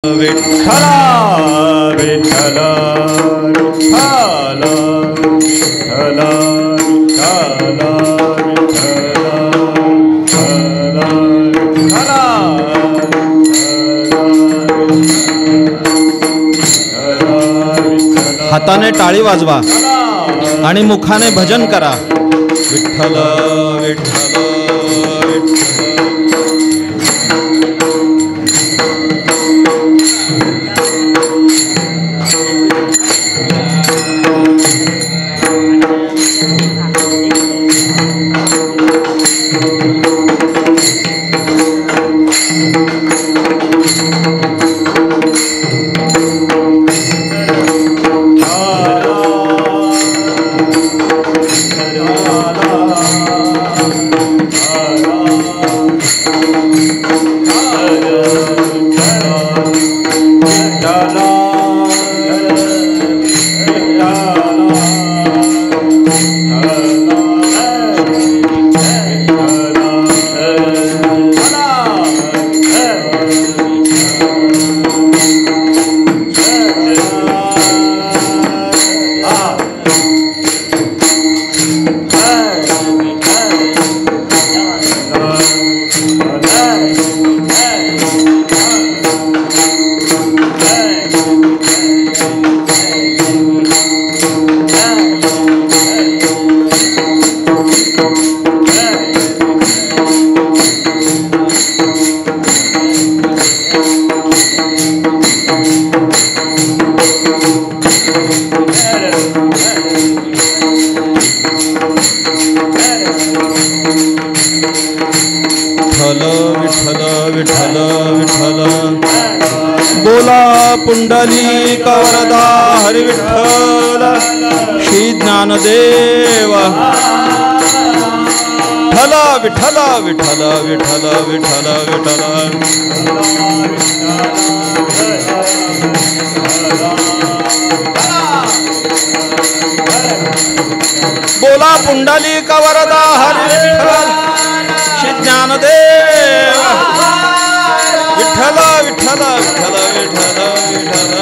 विठ्ठला विठ्ठला विठ्ठला विठ्ठला विठ्ठला विठ्ठला हाताने टाळी वाजवा आणि मुखाने भजन करा. विठ्ठल विठ्ठल पुंडलिक वरदा हरि विठ्ठल श्री ज्ञानदेव. विठ्ठल विठ्ठल विठ्ठल विठ्ठल विठ्ठल बोला पुंडलिक वरदा हरि विठ्ठल श्री ज्ञानदेव. विठ्ठल विठ्ठल विठ्ठल विठ्ठल विठ्ठल.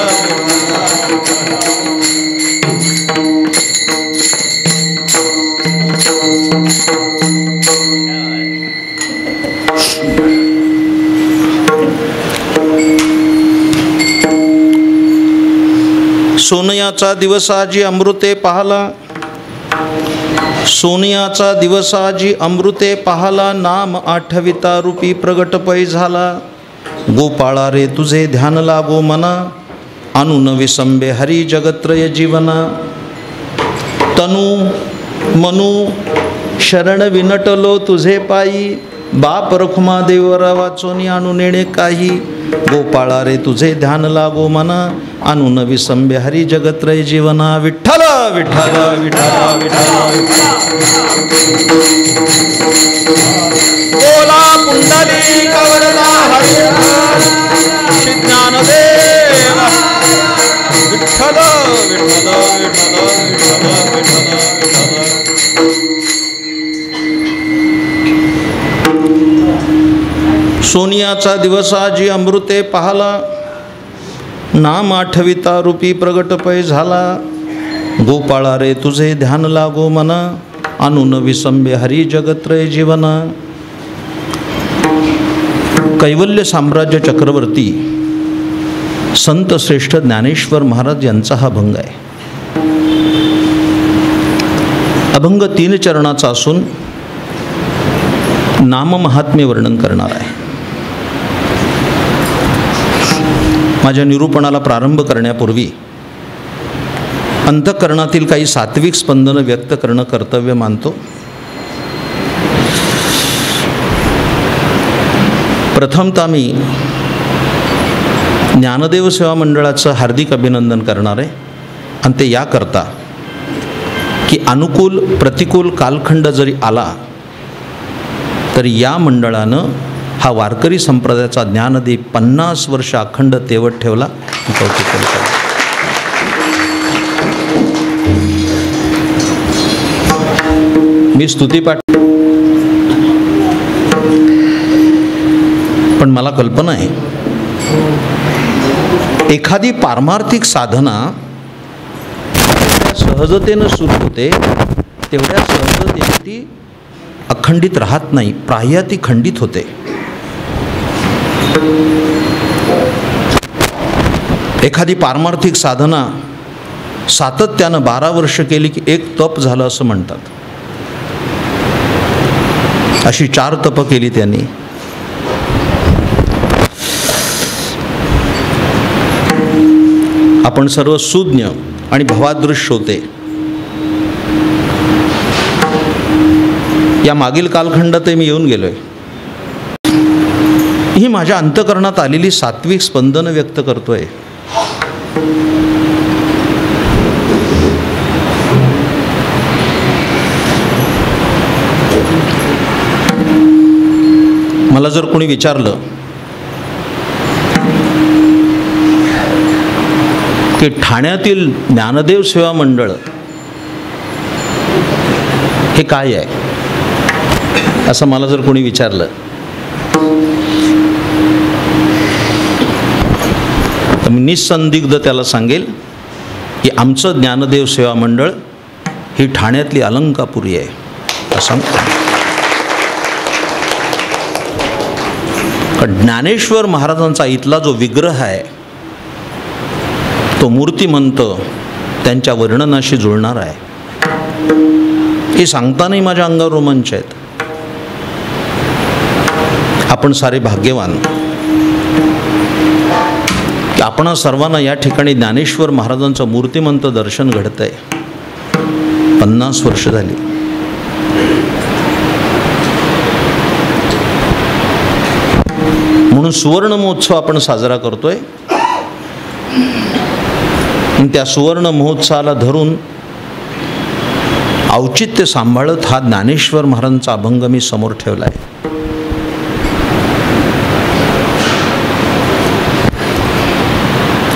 सोनयाचा दिवस आजी अमृते पाहला. सोनियाचा दिवस आजी अमृते पाहला. नाम आठविता रूपी प्रगट पै झाला. गोपाळा रे तुझे ध्यान लागो मना. आणून विसंबे हरी जगत्रय जीवना. तनु मनु शरण विनटलो तुझे पायी. बाप रखुमा देवरा वाचोनी आणून नेणे काही. गोपाळा रे तुझे ध्यान लागो मना. आणून विसंबे हरी जगत्रय जीवना. विठ्ठल विठ्ठल विठ्ठल विठ्ठल. बोला पुंडलिक वरदा हरि श्री ज्ञानदेव. विठ्ठल विठ्ठल विठ्ठल विठ्ठल विठ्ठल विठ्ठल. सोनियाचा दिवस आजी अमृते पाहला. नाम आठविता रूपी प्रगट पै झाला. गोपाळा रे तुझे ध्यान लागो मना. आणून विसंबे हरी जगत्रय जीवना. कैवल्य साम्राज्य चक्रवर्ती संत श्रेष्ठ ज्ञानेश्वर महाराज यांचा हा अभंग आहे. अभंग 3 चरणाचा असून नाममहात्म्य वर्णन करणार आहे. माझ्या निरूपणाला प्रारंभ करण्यापूर्वी अंतःकरणातील काही सात्विक स्पंदनं व्यक्त करणं कर्तव्य मानतो. प्रथमतः मी ज्ञानदेव सेवा मंडळाचं हार्दिक अभिनंदन करणार आहे. आणि ते याकरता की अनुकूल प्रतिकूल कालखंड जरी आला तरी या मंडळानं हा वारकरी संप्रदायाचा ज्ञानदीप 50 वर्ष अखंड तेवत ठेवला. कौतुक करतो. मी स्तुतीपाठ पण मला कल्पना आहे एखादी पारमार्थिक साधना सहजतेनं सुरू होते, तेवढ्या सहजतेने ती अखंडित राहत नाही, प्राय ती खंडित होते. एखादी पारमार्थिक साधना सातत्यानं 12 वर्ष केली की एक तप झालं असं म्हणतात. अशी 4 तप केली त्यांनी. आपण सर्व सुज्ञ आणि भवादृश्य होते. या मागील कालखंडात मी येऊन गेलोय. ही माझ्या अंतःकरणात आलेली सात्विक स्पंदन व्यक्त करतोय. मला जर कोणी विचारलं की ठाण्यातील ज्ञानदेव सेवा मंडळ हे काय आहे, असं मला जर कोणी विचारलं तर मी निसंदिग्ध त्याला सांगेल की आमचं ज्ञानदेव सेवा मंडळ ही ठाण्यातली अलंकापुरी आहे असं. ज्ञानेश्वर महाराजांचा इथला जो विग्रह आहे तो मूर्तिमंत त्यांच्या वर्णनाशी जुळणार आहे. हे सांगतानाही माझ्या अंगावर रोमांच आहेत. आपण सारे भाग्यवान की आपण सर्वांना या ठिकाणी ज्ञानेश्वर महाराजांचं मूर्तिमंत दर्शन घडतंय. 50 वर्ष झाली. म्हणून सुवर्ण महोत्सव आपण साजरा करतोय. त्या सुवर्ण महोत्सवाला धरून औचित्य सांभाळत हा ज्ञानेश्वर महाराजांचा अभंग मी समोर ठेवला आहे.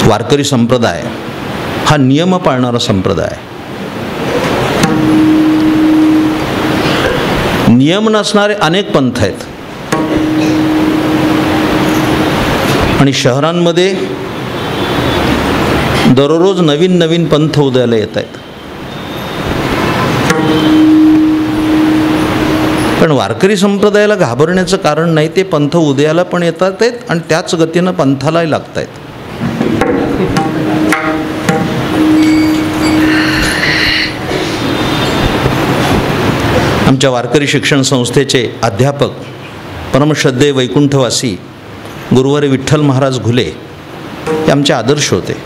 वारकरी संप्रदाय हा नियम पाळणारा संप्रदाय. नियम नसणारे अनेक पंथ आहेत आणि शहरांमध्ये दररोज नवीन नवीन पंथ उदयाला येत आहेत. पण वारकरी संप्रदायाला घाबरण्याचं कारण नाही. ते पंथ उदयाला पण येतात आहेत आणि त्याच गतीनं पंथालाही लागत आहेत. आमच्या वारकरी शिक्षण संस्थेचे अध्यापक परमश्रद्धेय वैकुंठवासी गुरुवारी विठ्ठल महाराज घुले हे आमचे आदर्श होते.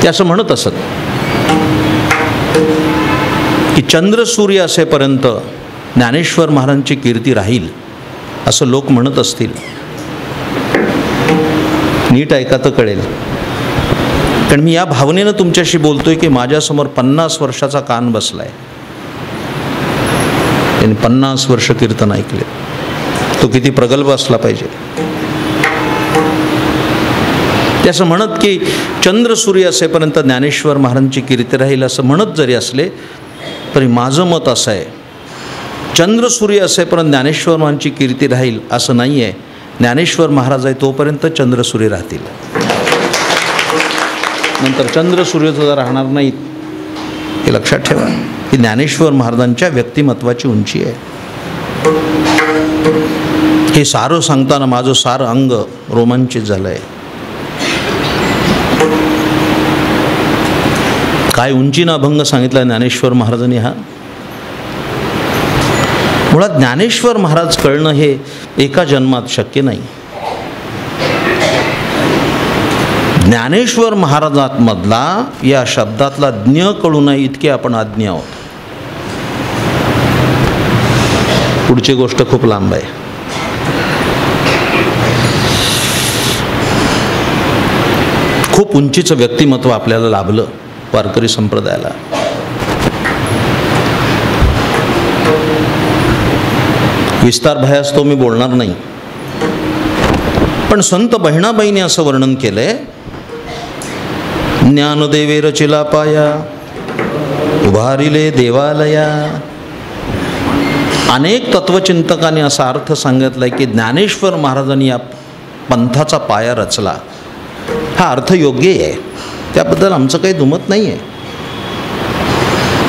ते असं म्हणत असत की चंद्र सूर्य असेपर्यंत ज्ञानेश्वर महाराजांची कीर्ती राहील असं लोक म्हणत असतील. नीट ऐका तर कळेल. कारण मी या भावनेनं तुमच्याशी बोलतोय की माझ्यासमोर 50 वर्षाचा कान बसलाय. त्यांनी 50 वर्ष कीर्तन ऐकले. तो किती प्रगल्भ असला पाहिजे. ते असं म्हणत की चंद्र सूर्य असेपर्यंत ज्ञानेश्वर महाराजांची कीर्ती राहील असं म्हणत जरी असले तरी माझं मत असं आहे, चंद्र सूर्य असेपर्यंत ज्ञानेश्वर महाराजांची कीर्ती राहील असं नाही आहे. ज्ञानेश्वर महाराज आहे तोपर्यंत चंद्र सूर्य राहतील. नंतर चंद्र सूर्य सुद्धा राहणार नाहीत. हे लक्षात ठेवा. ही ज्ञानेश्वर महाराजांच्या व्यक्तिमत्वाची उंची आहे. हे सारं सांगताना माझं सारं अंग रोमांचित झालं आहे. काय उंचीनं अभंग सांगितला ज्ञानेश्वर महाराजांनी. हा मुळात ज्ञानेश्वर महाराज कळणं हे एका जन्मात शक्य नाही. ज्ञानेश्वर महाराजांमधला या शब्दातला ज्ञ कळू नये इतके आपण अज्ञ आहोत. पुढची गोष्ट खूप लांब आहे. खूप उंचीचं व्यक्तिमत्व आपल्याला लाभलं वारकरी संप्रदायाला. विस्तार भयास तो मी बोलणार नाही. पण संत बहिणाबाईंनी असं वर्णन केलंय, ज्ञानदेवे रचिला पाया उभारिले देवालया. अनेक तत्वचिंतकांनी असा अर्थ सांगितलाय की ज्ञानेश्वर महाराजांनी या पंथाचा पाया रचला. हा अर्थ योग्य आहे, त्याबद्दल आमचं काही दुमत नाही आहे.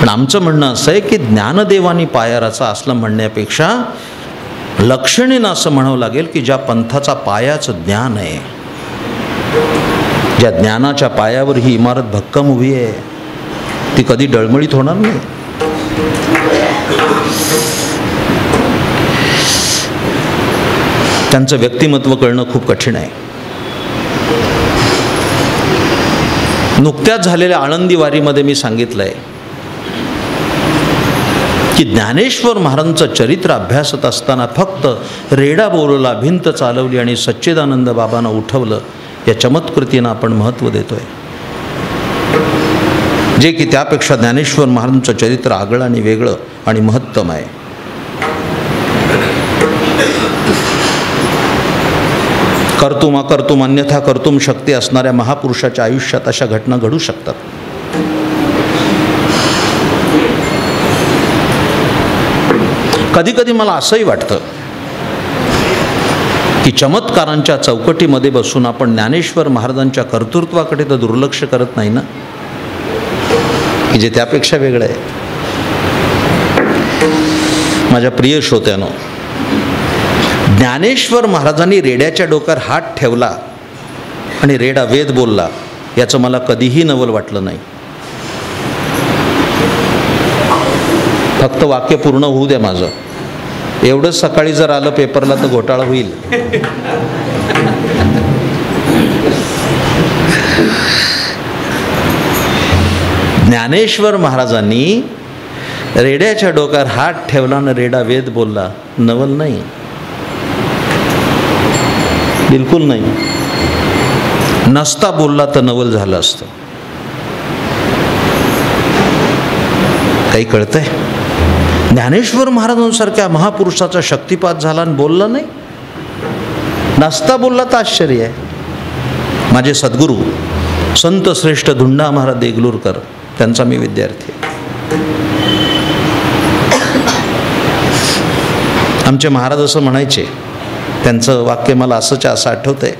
पण आमचं म्हणणं असं आहे की ज्ञानदेवानी पाया रचा असलं म्हणण्यापेक्षा लक्षणीनं असं म्हणावं लागेल की ज्या पंथाचा पायाचं ज्ञान आहे, ज्या ज्ञानाच्या पायावर ही इमारत भक्कम उभी आहे, ती कधी डळमळीत होणार नाही. त्यांचं व्यक्तिमत्व कळणं खूप कठीण आहे. नुकत्याच झालेल्या आळंदी वारीमध्ये मी सांगितलं आहे की ज्ञानेश्वर महाराजांचं चरित्र अभ्यासत असताना फक्त रेडा बोलवला, भिंत चालवली आणि सच्चिदानंद बाबांना उठवलं या चमत्कृतीनं आपण महत्त्व देतो आहे, जे की त्यापेक्षा ज्ञानेश्वर महाराजांचं चरित्र आगळं आणि वेगळं आणि महत्तम आहे. कर्तुम अकर्तुम अन्यथा कर्तुम शक्ती असणाऱ्या महापुरुषाच्या आयुष्यात अशा घटना घडू शकतात. कधी कधी मला असंही वाटतं की चमत्कारांच्या चौकटीमध्ये बसून आपण ज्ञानेश्वर महाराजांच्या कर्तृत्वाकडे तर दुर्लक्ष करत नाही ना, की जे त्यापेक्षा वेगळं आहे. माझ्या प्रिय श्रोत्यानो, ज्ञानेश्वर महाराजांनी रेड्याच्या डोक्यावर हात ठेवला आणि रेडा वेद बोलला, याचं मला कधीही नवल वाटलं नाही. फक्त वाक्य पूर्ण होऊ द्या माझं. एवढंच सकाळी जर आलं पेपरला तर घोटाळा होईल. ज्ञानेश्वर महाराजांनी रेड्याच्या डोक्यावर हात ठेवला आणि रेडा वेद बोलला, नवल नाही, बिलकुल नाही. नसता बोलला तर नवल झालं असतं. काही कळतंय? ज्ञानेश्वर महाराजांसारख्या महापुरुषाचा शक्तिपात झाला आणि बोलला नाही, नसता बोलला तर आश्चर्य आहे. माझे सद्गुरू संत श्रेष्ठ धुंडा महाराज देगलूरकर, त्यांचा मी विद्यार्थी. आमचे महाराज असं म्हणायचे, त्यांचं वाक्य मला असंच्या असं आठवतं आहे.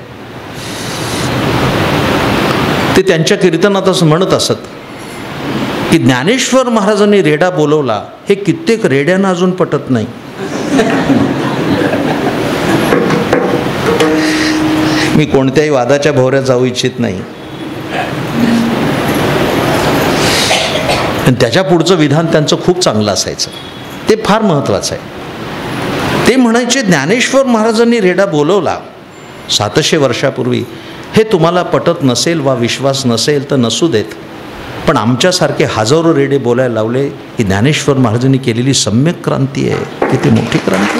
ते त्यांच्या कीर्तनात असं म्हणत असत की ज्ञानेश्वर महाराजांनी रेडा बोलवला हे कित्येक रेड्यांना अजून पटत नाही. मी कोणत्याही वादाच्या भोवऱ्यात जाऊ इच्छित नाही. त्याच्या पुढचं विधान त्यांचं खूप चांगलं असायचं, ते फार महत्त्वाचं आहे. ते म्हणायचे, ज्ञानेश्वर महाराजांनी रेडा बोलवला 700 वर्षापूर्वी. हे तुम्हाला पटत नसेल वा विश्वास नसेल तर नसू देत, पण आमच्यासारखे हजारो रेडे बोलायला लावले ही ज्ञानेश्वर महाराजांनी केलेली सम्यक क्रांती आहे. किती मोठी क्रांती.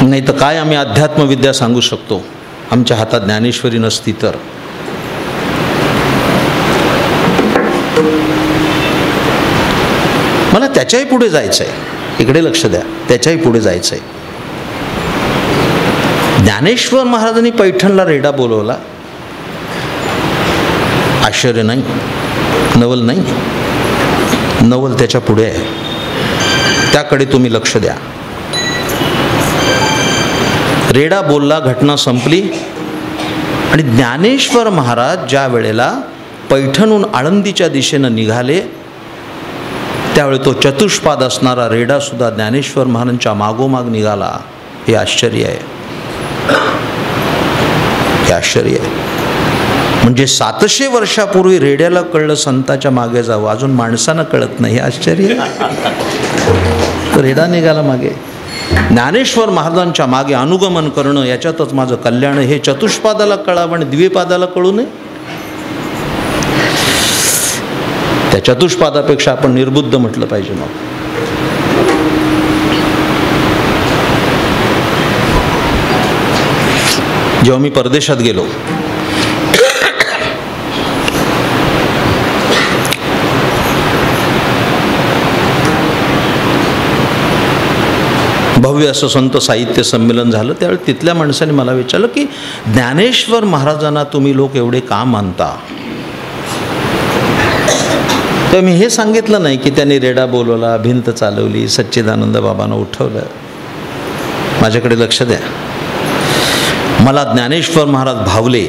नाही तर काय आम्ही अध्यात्मविद्या सांगू शकतो, आमच्या हातात ज्ञानेश्वरी नसती तर. मला त्याच्याही पुढे जायचं आहे, इकडे लक्ष द्या, त्याच्याही पुढे जायचं आहे. ज्ञानेश्वर महाराजांनी पैठणला रेडा बोलवला, आश्चर्य नाही, नवल नाही. नवल त्याच्या पुढे आहे, त्याकडे तुम्ही लक्ष द्या. रेडा बोलला, घटना संपली आणि ज्ञानेश्वर महाराज ज्या वेळेला पैठणहून आळंदीच्या दिशेनं निघाले त्यावेळी तो चतुष्पाद असणारा रेडासुद्धा ज्ञानेश्वर महाराजांच्या मागोमाग निघाला. हे आश्चर्य आहे, हे आश्चर्य आहे. म्हणजे 700 वर्षापूर्वी रेड्याला कळलं संताच्या मागे जावं, अजून माणसानं कळत नाही. हे आश्चर्य. रेडा निघाला मागे, ज्ञानेश्वर महाराजांच्या मागे अनुगमन करणं, याच्यातच माझं कल्याण. हे चतुष्पादाला कळावं आणि द्विपादाला कळू नये. त्या चतुष्पादापेक्षा आपण निर्बुद्ध म्हटलं पाहिजे. मग जेव्हा मी परदेशात गेलो, भव्य असं संत साहित्य संमेलन झालं, त्यावेळी तिथल्या माणसाने मला विचारलं की ज्ञानेश्वर महाराजांना तुम्ही लोक एवढे का मानता? तर मी हे सांगितलं नाही की त्यांनी रेडा बोलवला, भिंत चालवली, सच्चिदानंद बाबांना उठवलं. माझ्याकडे लक्ष द्या. मला ज्ञानेश्वर महाराज भावले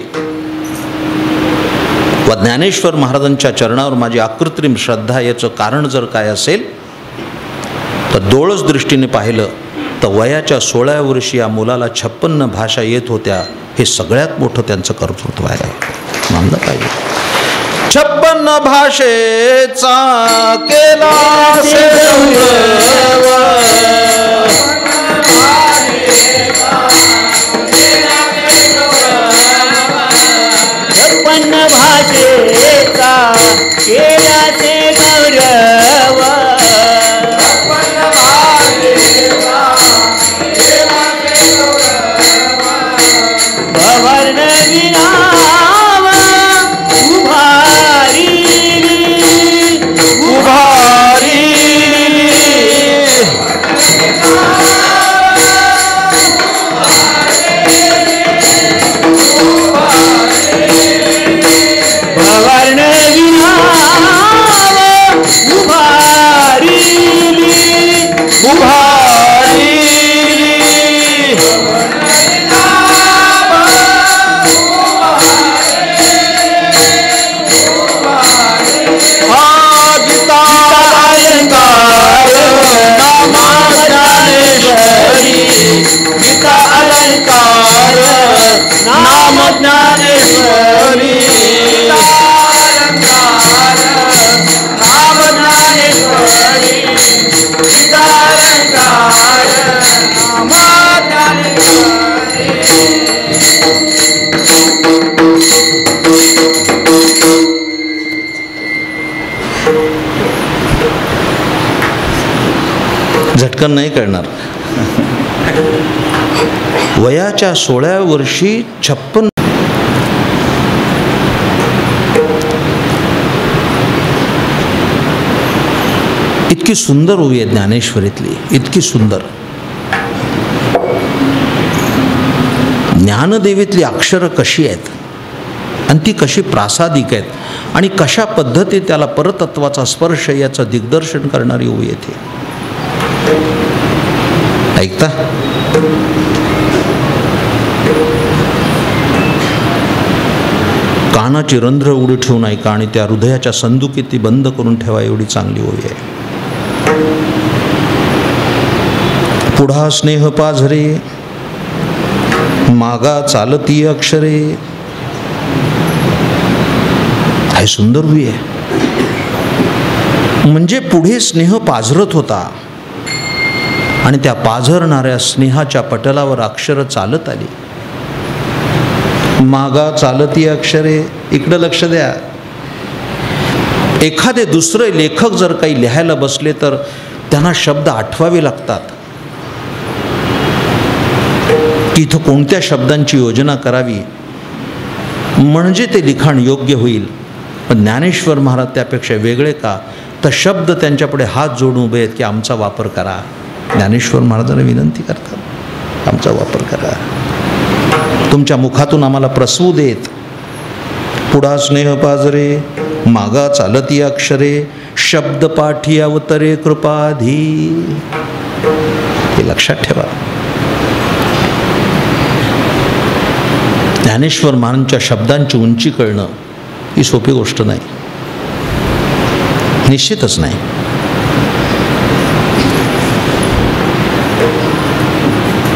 व ज्ञानेश्वर महाराजांच्या चरणावर माझी अकृत्रिम श्रद्धा, याचं कारण जर काय असेल तर डोळस दृष्टीने पाहिलं तर वयाच्या 16व्या वर्षी या मुलाला 56 भाषा येत होत्या. हे सगळ्यात मोठं त्यांचं कर्तृत्व आहे, मानलं पाहिजे. 56 भाषेचा केला भाषेचा केला ते गौरव, भवर्ण विराम उभारी उभारी झटकन नाही कळणार. वयाच्या 16व्या वर्षी 56 इतकी सुंदर ओवी आहे ज्ञानेश्वरीतली, इतकी सुंदर. ज्ञानदेवीतली अक्षरं कशी आहेत आणि ती कशी प्रासादिक आहेत आणि कशा पद्धती त्याला परतत्वाचा स्पर्श याचं दिग्दर्शन करणारी ओवी येते. ऐकता? कानाची रंध्र उडी ठेवून ऐका आणि त्या हृदयाच्या संदुकीत ती बंद करून ठेवा, एवढी चांगली ओवी आहे. पुढा स्नेह पाझरे, मागा चालती अक्षरे. हे सुंदर ओवी आहे. म्हणजे पुढे स्नेह पाझरत होता आणि त्या पाझरणाऱ्या स्नेहाच्या पटलावर अक्षर चालत आली. मागा चालती अक्षरे. इकडं लक्ष द्या. एखादे दुसरे लेखक जर काही लिहायला बसले तर त्यांना शब्द आठवावे लागतात की इथं कोणत्या शब्दांची योजना करावी म्हणजे ते लिखाण योग्य होईल. पण ज्ञानेश्वर महाराज त्यापेक्षा वेगळे का, तर शब्द त्यांच्यापुढे हात जोडून उभे आहेत की आमचा वापर करा. ज्ञानेश्वर महाराजांना विनंती करतात, आमचा वापर करा, तुमच्या मुखातून आम्हाला प्रसवू देत. पुढा स्नेह पाजरे, मागा चालती अक्षरे, शब्द पाठी अवतरे कृपाधी. हे लक्षात ठेवा. ज्ञानेश्वर महाराजांच्या शब्दांची उंची कळणं ही सोपी गोष्ट नाही, निश्चितच नाही.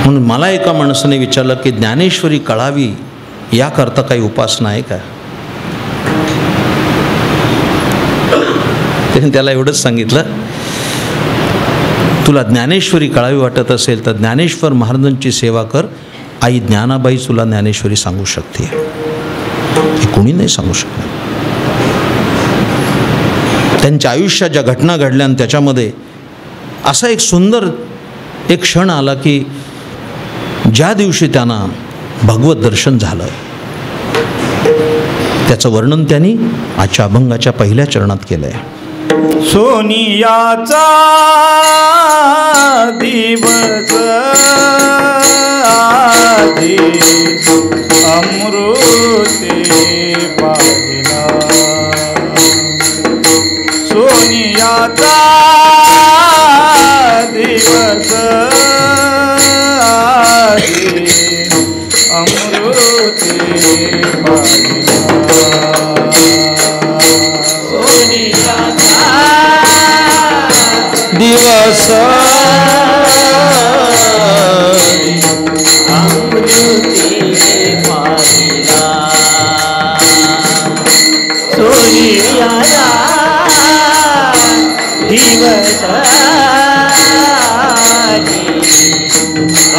म्हणून मला एका माणसाने विचारलं की ज्ञानेश्वरी कळावी याकरता काही उपासना आहे का. त्याने त्याला एवढंच सांगितलं, तुला ज्ञानेश्वरी कळावी वाटत असेल तर ज्ञानेश्वर महाराजांची सेवा कर. आई ज्ञानाबाई तुला ज्ञानेश्वरी सांगू शकते, हे कोणी नाही सांगू शकत. त्यांच्या आयुष्यात ज्या घटना घडल्या आणि त्याच्यामध्ये असा एक सुंदर एक क्षण आला की ज्या दिवशी त्यांना भगवत दर्शन झालं त्याचं वर्णन त्यांनी आजच्या अभंगाच्या पहिल्या चरणात केलं आहे. सोनियाचा दिवस आधी अमृते पाहिला, सोनियाचा दिवस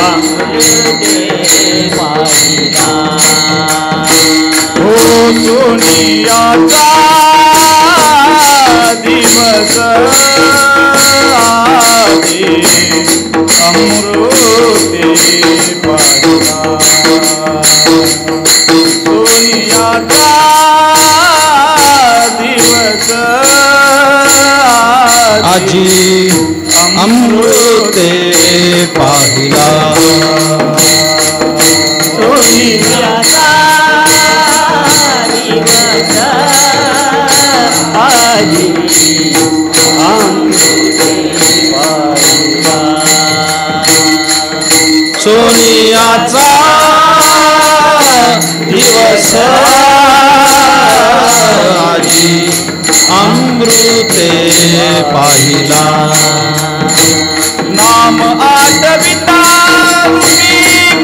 अमृते पाहिला हो सोनियाचा दिवस आधी अमृते पाहिला सोनियाचा दिवस आजी अमृते पाहिला सोनियाचा दिवस आधी अमृते पाहिला सोनियाचा दिवस आजी अमृते पाहिला नाम आठविता रूपी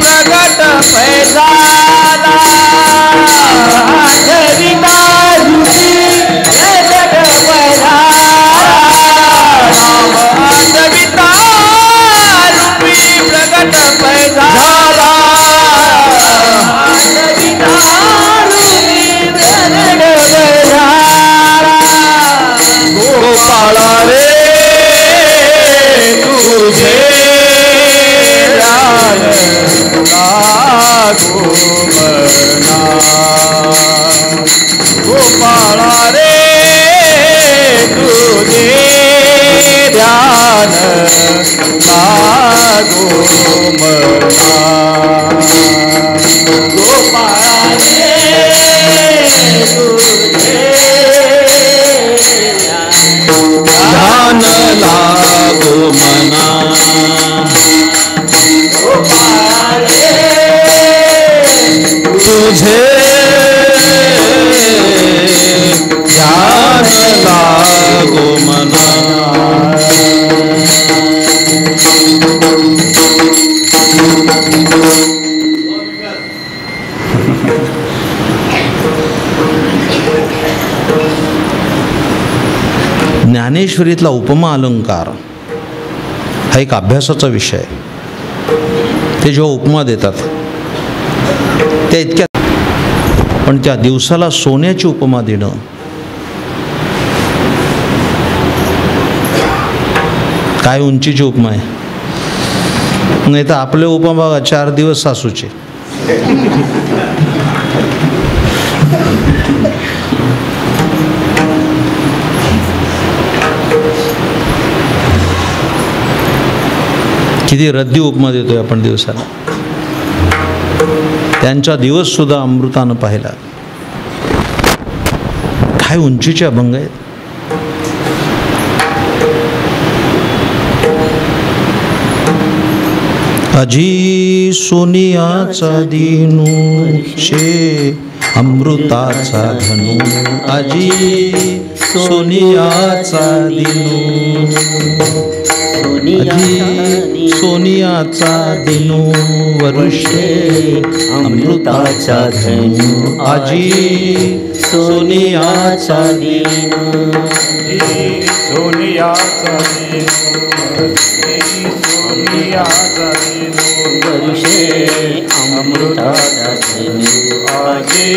प्रगट पैजाला आठविता रूपी प्रगट पैजाला नाम आठविता रूपी प्रगट पैजाला आठविता रूपी प्रगट पैजाला गोपाळा रे तुझे ध्यान लागो मना गोपाळा रे तुझे ध्यान लागो मना गोपाळा रे तुझे ध्यान लागो मना गोपाळा रे तुझे ध्यान लागो मना ज्ञानेश्वरीतला उपमा अलंकार हा एक अभ्यासाचा विषय आहे. ते जेव्हा उपमा देतात त्या इतक्या, पण त्या दिवसाला सोन्याची उपमा देणं काय उंचीची उपमा आहे. नाही तर आपले उपमा बघा 4 दिवस सासूचे. किती रद्दी उपमा देतोय आपण दिवसाला. त्यांचा दिवस सुद्धा अमृतानं पाहिला. काय उंचीचे अभंग आहेत. अजी सोनियाचा दिनू शे अमृताचा धनु अजी सोनियाचा दिनू अजी सोनियाचा दिनू वर्षे अमृताचा धनु अजी सोनियाचा दिनू सोनियाचा सोनियाचा वर्षे अमृताचा धनु आजे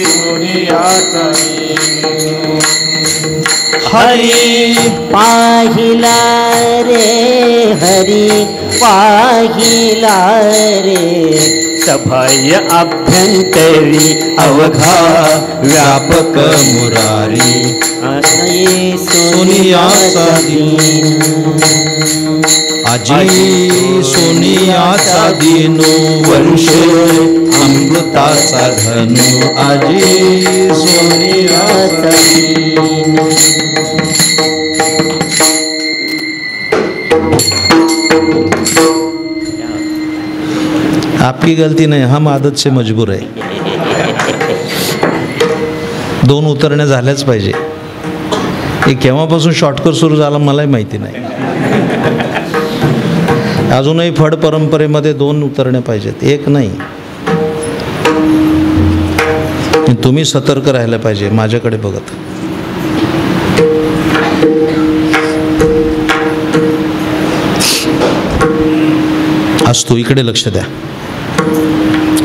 सोनियाचा हरी पाहिला रे हरी पाहिला रे सभय अभ्यंतरी अवघा व्यापक मुरारी सोनियाचा दिनू आजी सोनियाचा दिनू वर्षे अमृताचा धनु आजी सोनियाचा दिनू. आपकी गलती नहीं, हम आदत से मजबूर है. 2 उतरण्या झाल्याच पाहिजे. हे केव्हापासून शॉर्टकट सुरू झाला मलाही माहिती नाही. अजूनही फड परंपरेमध्ये 2 उतरण्या पाहिजेत, एक नाही. तुम्ही सतर्क राहायला पाहिजे माझ्याकडे बघत. असतो. इकडे लक्ष द्या.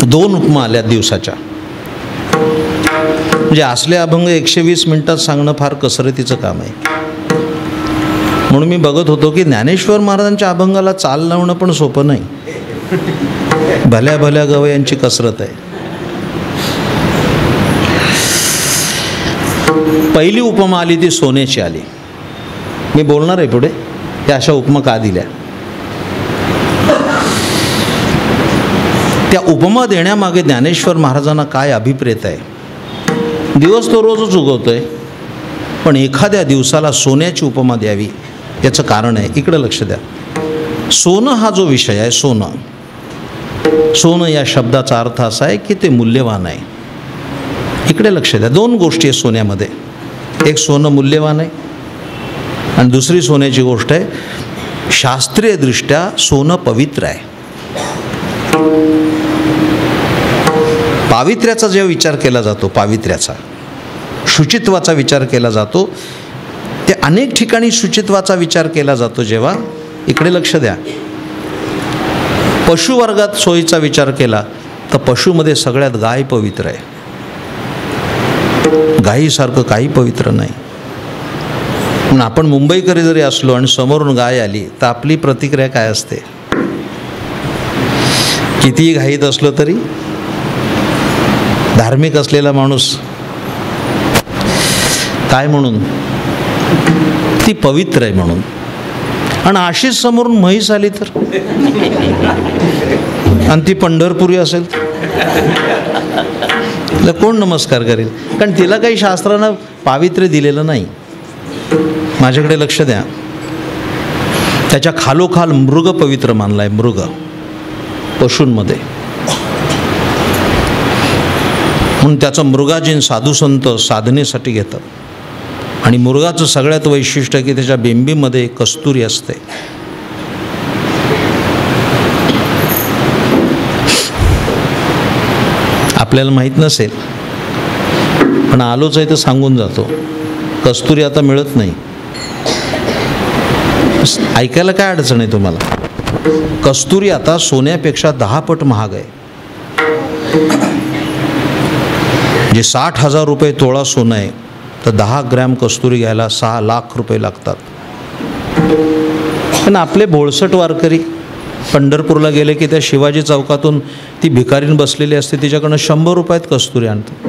2 उपमा आल्या दिवसाच्या. म्हणजे असले अभंग 120 मिनिटात सांगणं फार कसरतीचं काम आहे. म्हणून मी बघत होतो की ज्ञानेश्वर महाराजांच्या अभंगाला चाल लावणं पण सोपं नाही. भल्या भल्या गवयांची कसरत आहे. पहिली उपमा आली ती सोन्याची आली. मी बोलणार आहे पुढे त्या अशा उपमा का दिल्या. त्या उपमा देण्यामागे ज्ञानेश्वर महाराजांना काय अभिप्रेत आहे. दिवस तो रोजच उगवतोय, पण एखाद्या दिवसाला सोन्याची उपमा द्यावी याचं कारण आहे. इकडं लक्ष द्या. सोनं हा जो विषय आहे, सोनं या शब्दाचा अर्थ असा आहे की ते मूल्यवान आहे. इकडे लक्ष द्या. 2 गोष्टी आहेत सोन्यामध्ये. एक, सोनं मूल्यवान आहे, आणि दुसरी सोन्याची गोष्ट आहे, शास्त्रीयदृष्ट्या सोनं पवित्र आहे. पावित्र्याचा जेव्हा विचार केला जातो, पावित्र्याचा, शुचित्वाचा विचार केला जातो, ते अनेक ठिकाणी शुचित्वाचा विचार केला जातो. जेव्हा इकडे लक्ष द्या, पशुवर्गात सोयीचा विचार केला तर पशुमध्ये सगळ्यात गाय पवित्र आहे. गायीसारखं काही पवित्र नाही. म्हणून आपण मुंबईकरी जरी असलो आणि समोरून गाय आली तर आपली प्रतिक्रिया काय असते. कितीही घाईत असलो तरी धार्मिक असलेला माणूस काय म्हणून, ती पवित्र आहे म्हणून. आणि अशीच समोरून म्हैस आली तर, आणि ती पंढरपुरी असेल तर कोण नमस्कार करेल. कारण तिला काही शास्त्रानं पावित्र्य दिलेलं नाही. माझ्याकडे लक्ष द्या. त्याच्या खालोखाल मृग पवित्र मानलाय. मृग पशूंमध्ये, म्हणून त्याचं मृगाजीन साधुसंत साधनेसाठी घेतात. आणि मृगाचं सगळ्यात वैशिष्ट्य की त्याच्या बेंबीमध्ये कस्तुरी असते. आपल्याला माहीत नसेल, पण आलोच आहे तर सांगून जातो. कस्तुरी आता मिळत नाही. ऐकायला काय अडचण आहे तुम्हाला. कस्तुरी आता सोन्यापेक्षा 10 पट महाग आहे. जे 60,000 रुपये तोळा सोनं आहे, तर 10 ग्रॅम कस्तुरी घ्यायला 6 लाख रुपये लागतात. पण आपले भोळसट वारकरी पंढरपूरला गेले की त्या शिवाजी चौकातून ती भिकारीन बसलेली असते, तिच्याकडनं 100 रुपयात कस्तुरी आणतात.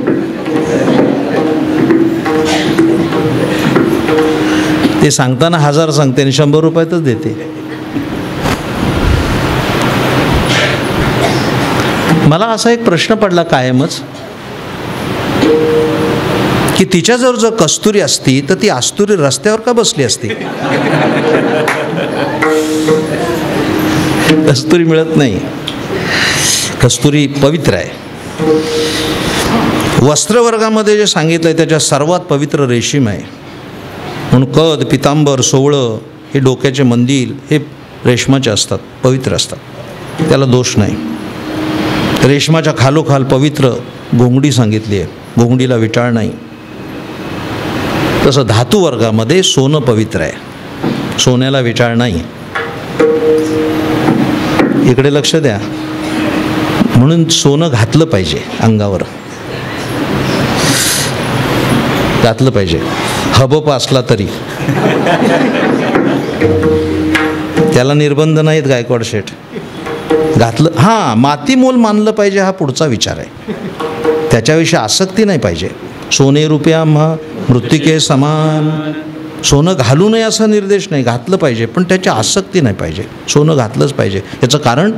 ते सांगताना 1000 सांगते आणि 100 रुपयातच देते. मला असा एक प्रश्न पडला कायमच की तिच्याजवळ जर कस्तुरी असती तर ती आस्तुरी रस्त्यावर का बसली असती. कस्तुरी मिळत नाही. कस्तुरी पवित्र आहे. वस्त्रवर्गामध्ये जे सांगितलं आहे त्याच्या सर्वात पवित्र रेशीम आहे. म्हणून कद, पितांबर, सोवळं, हे डोक्याचे मंदिल हे रेशमाचे असतात, पवित्र असतात, त्याला दोष नाही. रेशमाच्या खालोखाल पवित्र घोंगडी सांगितली आहे, घोंगडीला विटाळ नाही. तसं धातू वर्गामध्ये सोनं पवित्र आहे, सोन्याला विटाळ नाही. इकडे लक्ष द्या. म्हणून सोनं घातलं पाहिजे, अंगावर घातलं पाहिजे. हबप असला तरी त्याला निर्बंध नाहीत गायकवाड शेठ. घातलं, हां, मातीमोल मानलं पाहिजे हा पुढचा विचार आहे. त्याच्याविषयी आसक्ती नाही पाहिजे. सोने रुपया मृत्तिके समान. सोनं घालू नये असा निर्देश नाही, घातलं पाहिजे, पण त्याची आसक्ती नाही पाहिजे. सोनं घातलंच पाहिजे. याचं कारण,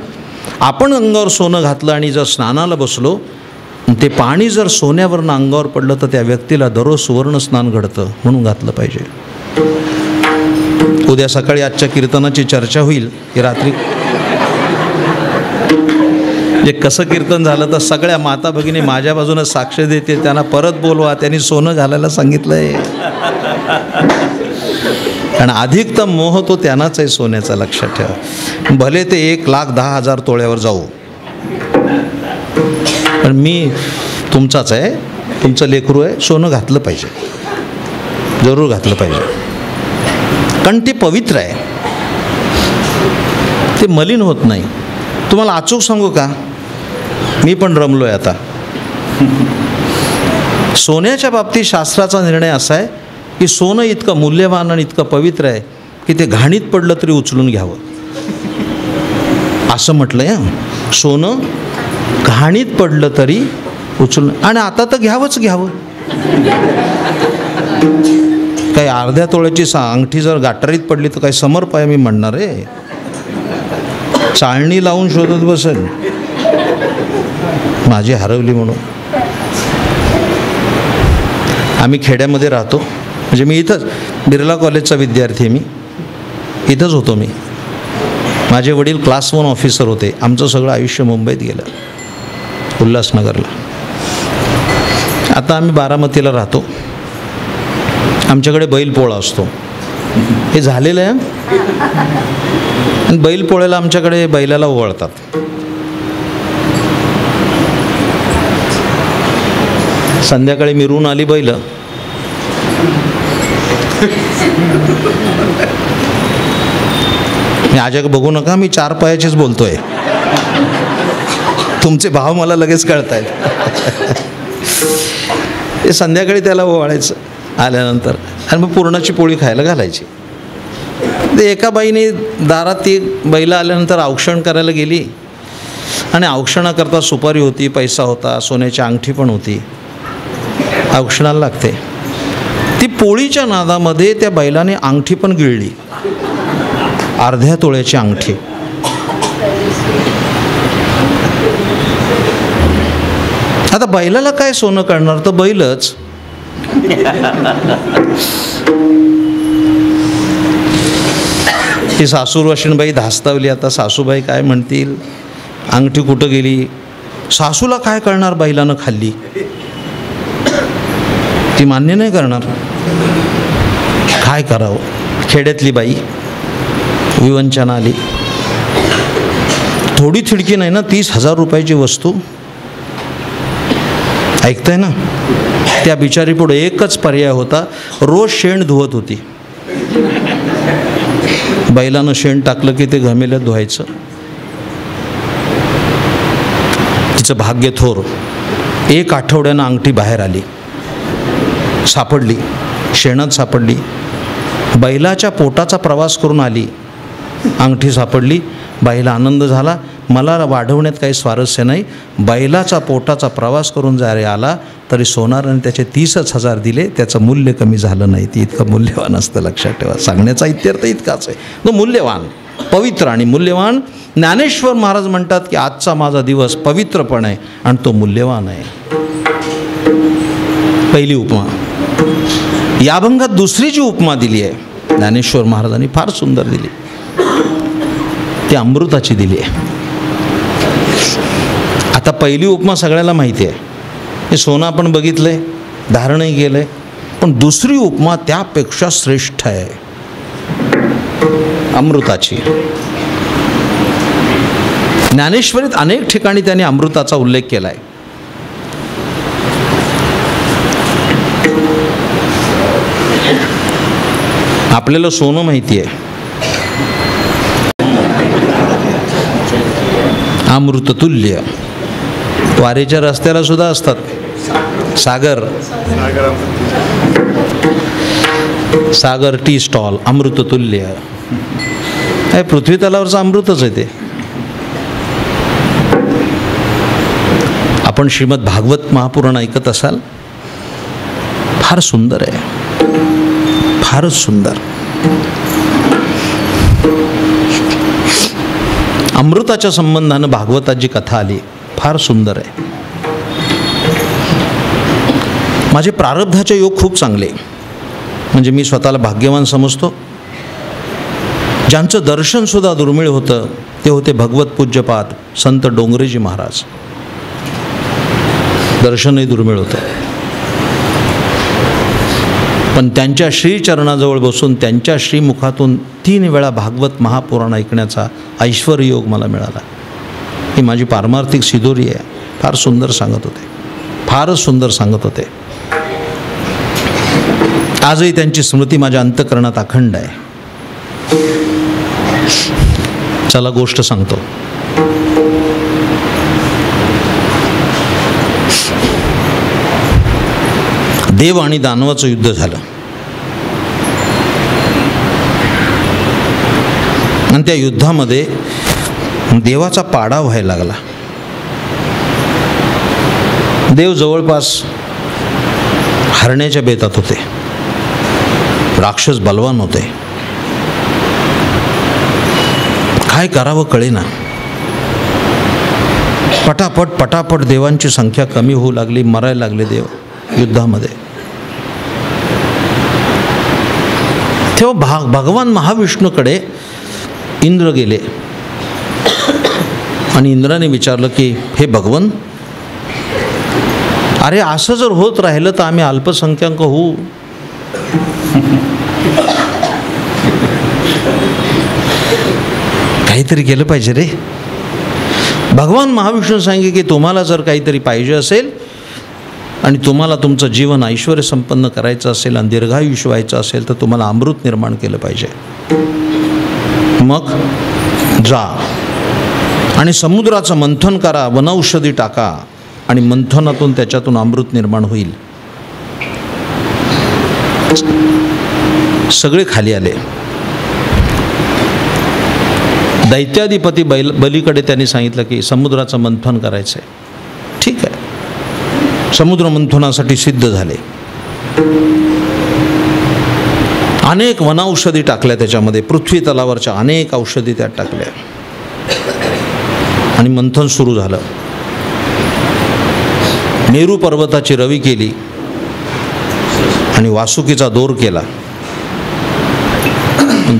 आपण अंगावर सोनं घातलं आणि जर स्नानाला बसलो, ते पाणी जर सोन्यावरनं अंगावर पडलं तर त्या व्यक्तीला दररोज सुवर्ण स्नान घडतं, म्हणून घातलं पाहिजे. उद्या सकाळी आजच्या कीर्तनाची चर्चा होईल की रात्री जे कसं कीर्तन झालं तर सगळ्या माता भगिनी माझ्या बाजूनं साक्ष देते. त्यांना परत बोलवा, त्यांनी सोनं घालायला सांगितलं आहे. आणि अधिकतम मोह तो त्यांनाच आहे सोन्याचा, लक्षात ठेवा. भले ते 1,10,000 तोळ्यावर जाऊ, पण मी तुमचाच आहे, तुमचं लेकरू आहे. सोनं घातलं पाहिजे, जरूर घातलं पाहिजे, कारण ते पवित्र आहे, ते मलिन होत नाही. तुम्हाला अचूक सांगू का, मी पण रमलोय आता. सोन्याच्या बाबतीत शास्त्राचा निर्णय असा आहे की सोनं इतकं मूल्यवान आणि इतकं पवित्र आहे की ते घाणीत पडलं तरी उचलून घ्यावं, असं म्हटलंय. सोनं घाणीत पडलं तरी उचलून, आणि आता तर घ्यावंच घ्यावं. काही अर्ध्या तोळ्याची अंगठी जर गाठारीत पडली तर काही समर्प आहे मी म्हणणार आहे, चाळणी लावून शोधत बसेल माझी हरवली म्हणून. आम्ही खेड्यामध्ये राहतो, म्हणजे मी इथंच बिर्ला कॉलेजचा विद्यार्थी आहे, मी इथंच होतो. माझे वडील क्लास 1 ऑफिसर होते. आमचं सगळं आयुष्य मुंबईत गेलं, उल्हासनगरला. आता आम्ही बारामतीला राहतो. आमच्याकडे बैलपोळा असतो, हे झालेलं आहे. आणि बैलपोळ्याला आमच्याकडे बैलाला ओवाळतात. संध्याकाळी मिरवून आली बैल, मी आजक बघू नका, मी 4 पायाचीच बोलतोय, तुमचे भाव मला लगेच कळतायत. ते संध्याकाळी त्याला ओवाळायचं आल्यानंतर, आणि मग पुरणाची पोळी खायला घालायची. ते एका बाईने दारात ती बैला आल्यानंतर औक्षण करायला गेली, आणि औक्षणाकरता सुपारी होती, पैसा होता, सोन्याची अंगठी पण होती. औक्षणाला लागते. ती पोळीच्या नादामध्ये त्या बैलाने अंगठी पण गिळली, अर्ध्या तोळ्याची अंगठी. आता बैलाला काय सोनं कळणार, तर बैलच. ती सासूरवाशीणबाई धास्तावली. आता सासूबाई काय म्हणतील, अंगठी कुठं गेली. सासूला काय कळणार, बैलानं खाल्ली, ती मान्य नाही करणार. काय करावं. खेड्यातली बाई विवंचना आली. थोडी थिडकी नाही ना, 30,000 रुपयाची वस्तू. ऐकताय ना. त्या बिचारी पुढे एकच पर्याय होता, रोज शेण धुवत होती. बैलानं शेण टाकलं की ते घमेल्यात धुवायचं. तिचं भाग्य थोर. 1 आठवड्यानं अंगठी बाहेर आली, सापडली, शेणात सापडली. बैलाच्या पोटाचा प्रवास करून आली, अंगठी सापडली. बाईला आनंद झाला. मला वाढवण्यात काही स्वारस्य नाही. बैलाचा पोटाचा प्रवास करून जरी आला तरी सोनाराने त्याचे 30,000 दिले, त्याचं मूल्य कमी झालं नाही. ती इतकं मूल्यवान असतं, लक्षात ठेवा. सांगण्याचा इत्यर्थ इतकाच आहे. तो मूल्यवान, पवित्र आणि मूल्यवान. ज्ञानेश्वर महाराज म्हणतात की आजचा माझा दिवस पवित्र पण आहे आणि तो मूल्यवान आहे. पहिली उपमा. या अभंगात दुसरी जी उपमा दिली आहे ज्ञानेश्वर महाराजांनी, फार सुंदर दिली. ती अमृताची दिली आहे. आता पहिली उपमा सगळ्याला माहिती आहे, हे सोनं आपण बघितलंय, धारणही केलंय. पण दुसरी उपमा त्यापेक्षा श्रेष्ठ आहे, अमृताची. ज्ञानेश्वरीत अनेक ठिकाणी त्यांनी अमृताचा उल्लेख केला आहे. आपल्याला सोनं माहिती आहे, अमृततुल्य. वारेच्या रस्त्याला सुद्धा असतात सागर टी स्टॉल, अमृततुल्य. पृथ्वी तलावरचं अमृतच आहे ते. आपण श्रीमद भागवत महापुराण ऐकत असाल, फार सुंदर आहे, फारच सुंदर. अमृताच्या संबंधानं भागवतात जी कथा आली, फार सुंदर आहे. माझे प्रारब्धाचे योग खूप चांगले, म्हणजे मी स्वतःला भाग्यवान समजतो. ज्यांचं दर्शनसुद्धा दुर्मिळ होतं ते होते भगवत पूज्यपाद संत डोंगरेजी महाराज. दर्शनही दुर्मिळ होतं, पण त्यांच्या श्रीचरणाजवळ बसून त्यांच्या श्रीमुखातून 3 वेळा भागवत महापुराण ऐकण्याचा ऐश्वर्य योग मला मिळाला. ही माझी पारमार्थिक सिदोरी आहे. फार सुंदर सांगत होते, फारच सुंदर सांगत होते. आजही त्यांची स्मृती माझ्या अंतःकरणात अखंड आहे. चला गोष्ट सांगतो. देव आणि दानवाचं युद्ध झालं आणि त्या युद्धामध्ये देवाचा पाडा व्हायला लागला. देव जवळपास हरण्याच्या बेतात होते. राक्षस बलवान होते. काय करावं कळेना. पटापट पटापट देवांची संख्या कमी होऊ लागली. मरायला लागले देव युद्धामध्ये. तेव्हा भगवान महाविष्णूकडे इंद्र गेले आणि इंद्राने विचारलं की हे भगवन, अरे असं जर होत राहिलं तर आम्ही अल्पसंख्याक होऊ. काहीतरी केलं पाहिजे रे. भगवान महाविष्णू सांगे की तुम्हाला जर काहीतरी पाहिजे असेल आणि तुम्हाला तुमचं जीवन ऐश्वर्य संपन्न करायचं असेल आणि दीर्घायुष्य व्हायचं असेल तर तुम्हाला अमृत निर्माण केलं पाहिजे. मग जा आणि समुद्राचं मंथन करा, वनौषधी टाका आणि मंथनातून त्याच्यातून अमृत निर्माण होईल. सगळे खाली आले. दैत्याधिपती बलीकडे त्यांनी सांगितलं की समुद्राचं मंथन करायचं आहे. ठीक आहे. समुद्र मंथनासाठी सिद्ध झाले. अनेक वनौषधी टाकल्या त्याच्यामध्ये. पृथ्वी तलावरच्या अनेक औषधी त्यात टाकल्या आणि मंथन सुरू झालं. मेरू पर्वताची रवी केली आणि वासुकीचा दोर केला.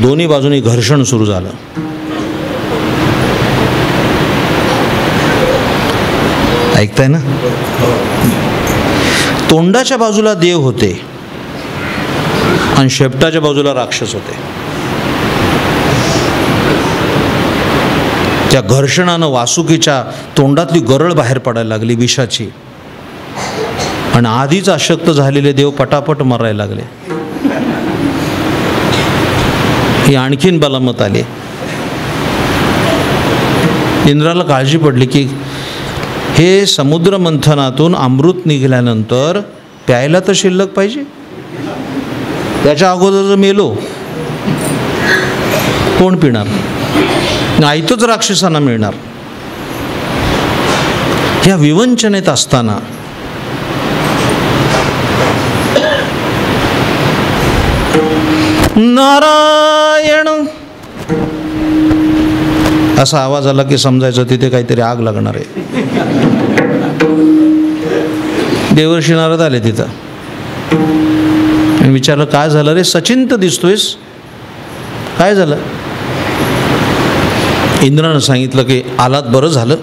दोन्ही बाजूनी घर्षण सुरू झालं. ऐकताय ना. तोंडाच्या बाजूला देव होते आणि शेपटाच्या बाजूला राक्षस होते. त्या घर्षणानं वासुकीच्या तोंडातली गरळ बाहेर पडायला लागली विषाची आणि आधीच अशक्त झालेले देव पटापट मरायला लागले. ही आणखीन बलामत आली. इंद्राला काळजी पडली की हे समुद्र मंथनातून अमृत निघाल्यानंतर प्यायला तर शिल्लक पाहिजे. त्याच्या अगोदर जर मेलो कोण पिणार. आयतोच राक्षसांना मिळणार. या विवंचनेत असताना नारायण असा आवाज आला की समजायचं तिथे काहीतरी आग लागणार आहे. देवर्षी नारद आले तिथं आणि विचारलं काय झालं रे, सचिंत दिसतोयस, काय झालं. इंद्रानं सांगितलं की आलात बरं झालं.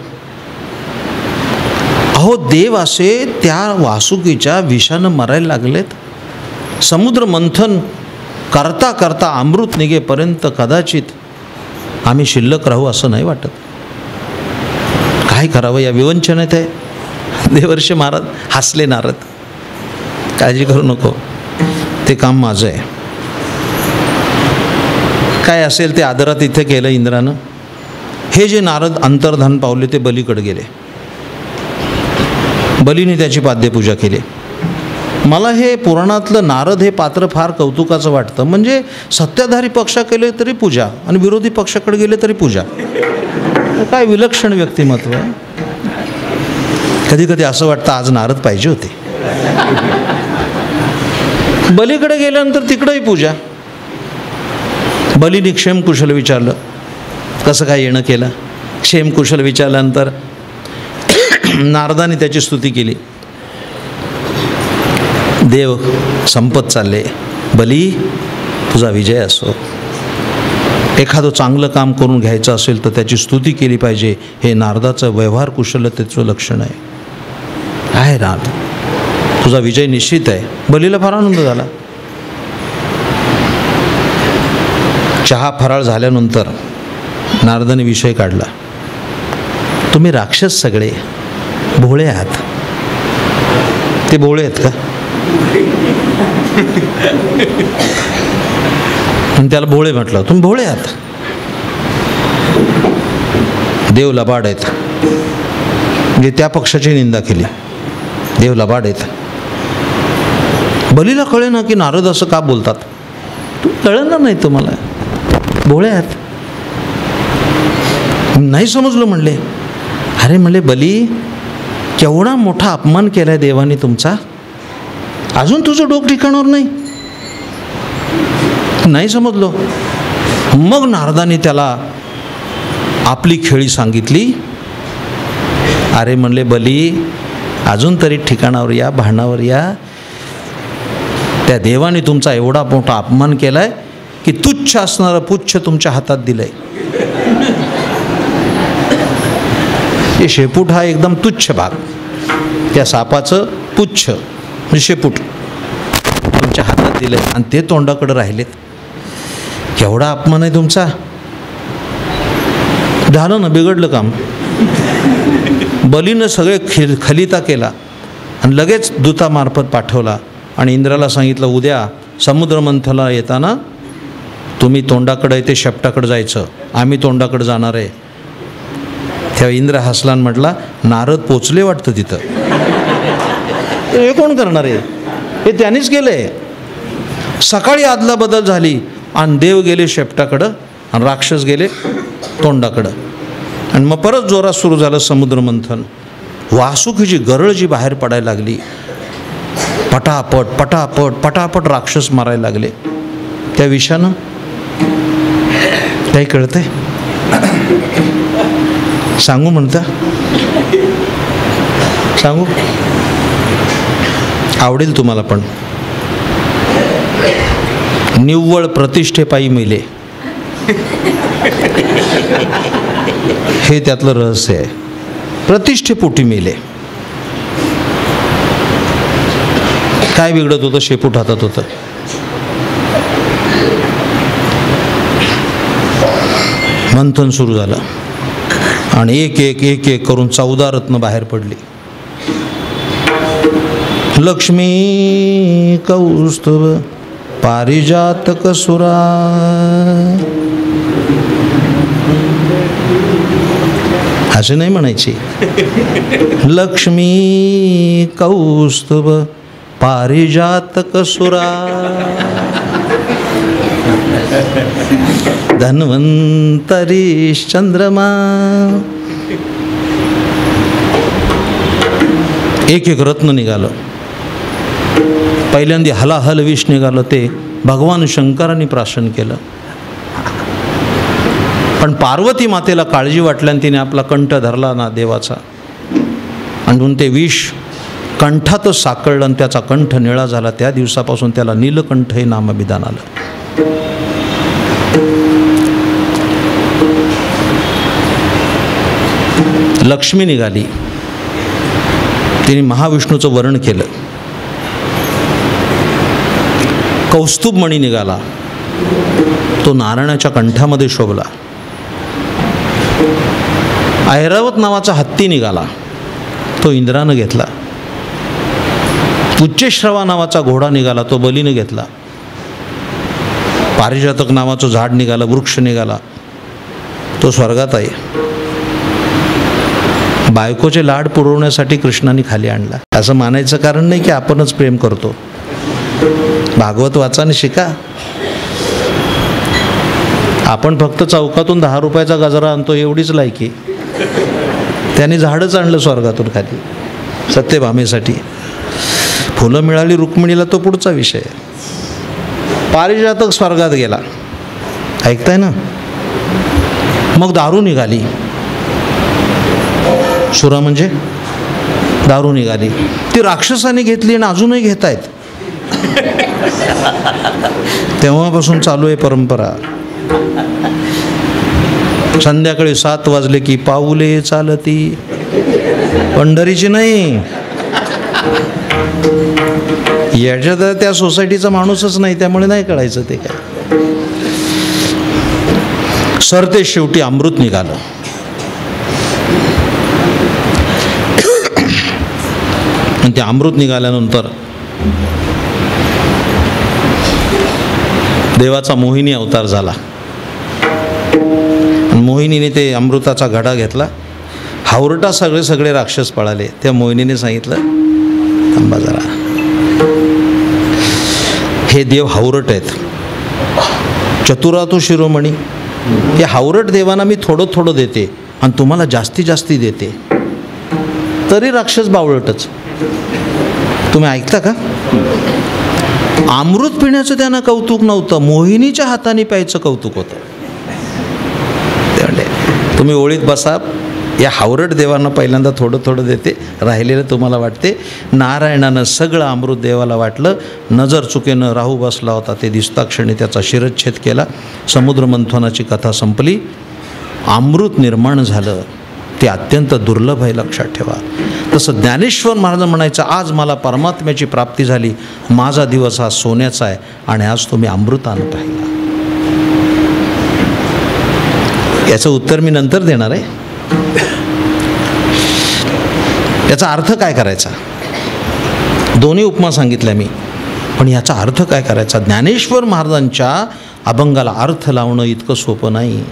अहो देव असे त्या वासुकीच्या विषानं मरायला लागलेत. समुद्र मंथन करता करता अमृत निघेपर्यंत कदाचित आम्ही शिल्लक राहू असं नाही वाटत. काय करावं या विवंचनेत आहे. देवर्षी महाराज हसले. नारद काळजी करू नको, ते काम माझं आहे. काय असेल ते आदरात इथे केलं इंद्रानं. हे जे नारद अंतर्धान पावले ते बलीकडे गेले. बलीने त्याची पाद्यपूजा केली. मला हे पुराणातलं नारद हे पात्र फार कौतुकाचं वाटतं. म्हणजे सत्ताधारी पक्षाकडे तरी पूजा आणि विरोधी पक्षाकडे गेले तरी पूजा. काय विलक्षण व्यक्तिमत्व आहे. कधी कधी असं वाटतं आज नारद पाहिजे होते. बलीकडे गेल्यानंतर तिकडंही पूजा. बलीने क्षेमकुशल विचारलं, कसं काय येणं केलं. क्षेमकुशल विचारल्यानंतर नारदाने त्याची स्तुती केली. देव संपत चालले. बली तुझा विजय असो. एखादं चांगलं काम करून घ्यायचं असेल तर त्याची स्तुती केली पाहिजे. हे नारदाचं व्यवहार कुशलतेचं लक्षण आहे. आहे नारद, तुझा विजय निश्चित आहे. बलीला फार आनंद झाला. चहा फराळ झाल्यानंतर नारदाने विषय काढला. तुम्ही राक्षस सगळे भोळे आहात. ते भोळे आहेत का. आणि त्याला भोळे म्हटलं. तुम्ही भोळे आहात. देव लबाड आहेत. म्हणजे त्या पक्षाची निंदा केली. देव लबाड आहेत. बलीला कळे ना की नारद असं का बोलतात. कळणार नाही तुम्हाला, भोळे आहेत. नाही समजलं म्हणले. अरे म्हणले बली, केवढा मोठा अपमान केलाय देवाने तुमचा, अजून तुझं डोकं ठिकाणावर नाही. नाही समजलो. मग नारदाने त्याला आपली खेळी सांगितली. अरे म्हणले बली, अजून तरी ठिकाणावर या, भानावर या. त्या देवाने तुमचा एवढा मोठा अपमान केलाय की तुच्छ असणारं पुच्छ तुमच्या हातात दिलंय. हे शेपूट हा एकदम तुच्छ भाग, त्या सापाचं पुच्छ म्हणजे शेपूट तुमच्या हातात दिलंय आणि ते तोंडाकडे राहिलेत. केवढा अपमान आहे तुमचा. झालं ना, बिघडलं काम. बलीनं सगळे खलिता केला आणि लगेच दूतामार्फत पाठवला आणि इंद्राला सांगितलं, उद्या समुद्रमंथनला येताना तुम्ही तोंडाकडे ते शेपटाकडे जायचं, आम्ही तोंडाकडे जाणार आहे. तेव्हा इंद्र हसला आणि म्हटला, नारद पोचले वाटतं तिथं. हे कोण करणार आहे, हे त्यांनीच केलंय. सकाळी आदला बदल झाली आणि देव गेले शेपटाकडं आणि राक्षस गेले तोंडाकडं. आणि मग परत जोरात सुरू झालं समुद्रमंथन. वासुकीची गरळ जी बाहेर पडायला लागली, पटापट पटापट पटापट राक्षस मारायला लागले. त्या विषानं काही कळतंय, सांगू म्हणता, सांगू आवडेल तुम्हाला. पण निव्वळ प्रतिष्ठेपायी मेले, हे त्यातलं रहस्य आहे. प्रतिष्ठेपोटी मेले. काय बिघडत होतं, शेपूट हातात होतं. मंथन सुरू झालं आणि एक एक एक एक करून 14 रत्न बाहेर पडली. लक्ष्मी कौस्तुभ पारिजातक सुरा. असे नाही म्हणायची. लक्ष्मी कौस्तुभ पारिजातक सुरा. धन्वंतरी चंद्रमा. एक एक रत्न निघालं. पहिल्यांदा हलाहल विष निघालं, ते भगवान शंकरांनी प्राशन केलं. पण पार्वती मातेला काळजी वाटल्याने तिने आपला कंठ धरला ना देवाचा, आणि ते विष कंठातच साकळलं आणि त्याचा कंठ निळा झाला. त्या दिवसापासून त्याला नीलकंठ हे नामविधान आलं. लक्ष्मी निघाली, तिने महाविष्णूचं वर्ण केलं. कौस्तुभमणी निघाला, तो नारायणाच्या कंठामध्ये शोभला. ऐरावत नावाचा हत्ती निघाला, तो इंद्रानं घेतला. उच्चश्रवा नावाचा घोडा निघाला, तो बलीनं घेतला. पारिजातक नावाचं झाड निघालं, वृक्ष निघाला, तो स्वर्गात आहे. बायकोचे लाड पुरवण्यासाठी कृष्णाने खाली आणला. असं मानायचं कारण नाही की आपणच प्रेम करतो. भागवत वाचाने शिका. आपण फक्त चौकातून 10 रुपयाचा गजरा आणतो एवढीच लायकी. त्याने झाडच आणलं स्वर्गातून खाली सत्यभामेसाठी. फुलं मिळाली रुक्मिणीला, तो पुढचा विषय. पारिजातक स्वर्गात गेला, ऐकताय ना. मग दारू निघाली. सुरा म्हणजे दारू निघाली. ती राक्षसाने घेतली आणि अजूनही घेत आहेत. तेव्हापासून चालू आहे परंपरा. संध्याकाळी 7 वाजले की पाऊले चालती, पंढरीची नाही. याच्यात त्या सोसायटीचा माणूसच नाही, त्यामुळे नाही कळायचं ते काय. सरते शेवटी अमृत निघालं. आणि ते अमृत निघाल्यानंतर देवाचा मोहिनी अवतार झाला. मोहिनीने ते अमृताचा घडा घेतला. हावरटा सगळे राक्षस पळाले. त्या मोहिनीने सांगितलं, थांबा जरा, हे देव हावरट आहेत, चतुरातो शिरोमणी. हे हावरट देवांना मी थोडं थोडं देते आणि तुम्हाला जास्ती जास्ती देते, तरी राक्षस बावळटच. तुम्ही ऐकता का? अमृत पिण्याचं त्यांना कौतुक नव्हतं, मोहिनीच्या हाताने प्यायचं कौतुक होतं. ते म्हणले तुम्ही ओळीत बसा, या हावरट देवांना पहिल्यांदा थोडं थोडं देते, राहिलेलं तुम्हाला वाटते. नारायणानं सगळं अमृत देवाला वाटलं. नजर चुकेनं राहू बसला होता, ते दिसता क्षणी त्याचा शिरच्छेद केला. समुद्र मंथनाची कथा संपली. अमृत निर्माण झालं. ते अत्यंत दुर्लभ आहे, लक्षात ठेवा. तसं ज्ञानेश्वर महाराज म्हणायचं, आज मला परमात्म्याची प्राप्ती झाली, माझा दिवस हा सोन्याचा आहे आणि आज तुम्ही अमृतानं पाहिला. याचं उत्तर मी नंतर देणार आहे. याचा अर्थ काय करायचा? दोन्ही उपमा सांगितल्या मी, पण याचा अर्थ काय करायचा? ज्ञानेश्वर महाराजांच्या अभंगाला अर्थ लावणं इतकं सोपं नाही,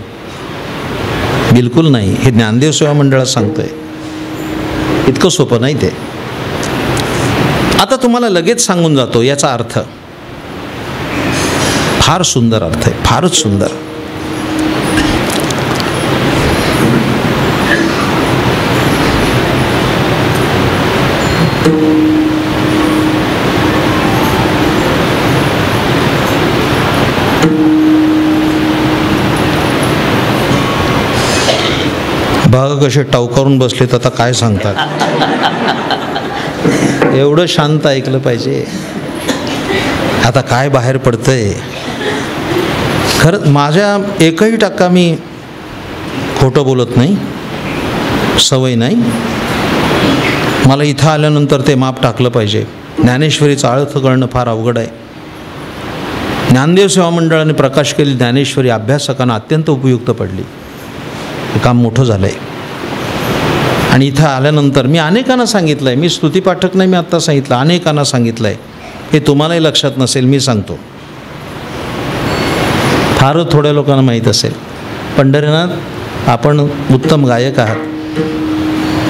बिलकुल नाही. हे ज्ञानदेव सेवा मंडळात सांगतोय, इतकं सोपं नाही ते. आता तुम्हाला लगेच सांगून जातो याचा अर्थ. फार सुंदर अर्थ आहे, फारच सुंदर. बघा कसे टावकारून बसलेत, आता काय सांगतात. एवढं शांत ऐकलं पाहिजे. आता काय बाहेर पडतंय. खरं माझ्या 1% मी खोटं बोलत नाही, सवय नाही. मला इथं आल्यानंतर ते माप टाकलं पाहिजे. ज्ञानेश्वरीचा अर्थ कळणं फार अवघड आहे. ज्ञानदेव सेवा मंडळाने प्रकाश केली ज्ञानेश्वरी अभ्यासकांना अत्यंत उपयुक्त पडली. हे काम मोठं झालं आहे. आणि इथं आल्यानंतर मी अनेकांना सांगितलं आहे, मी स्तुतीपाठक नाही, मी आत्ता सांगितलं, अनेकांना सांगितलं आहे. हे तुम्हालाही लक्षात नसेल, मी सांगतो. फार थोड्या लोकांना माहीत असेल. पंढरीनाथ आपण उत्तम गायक आहात.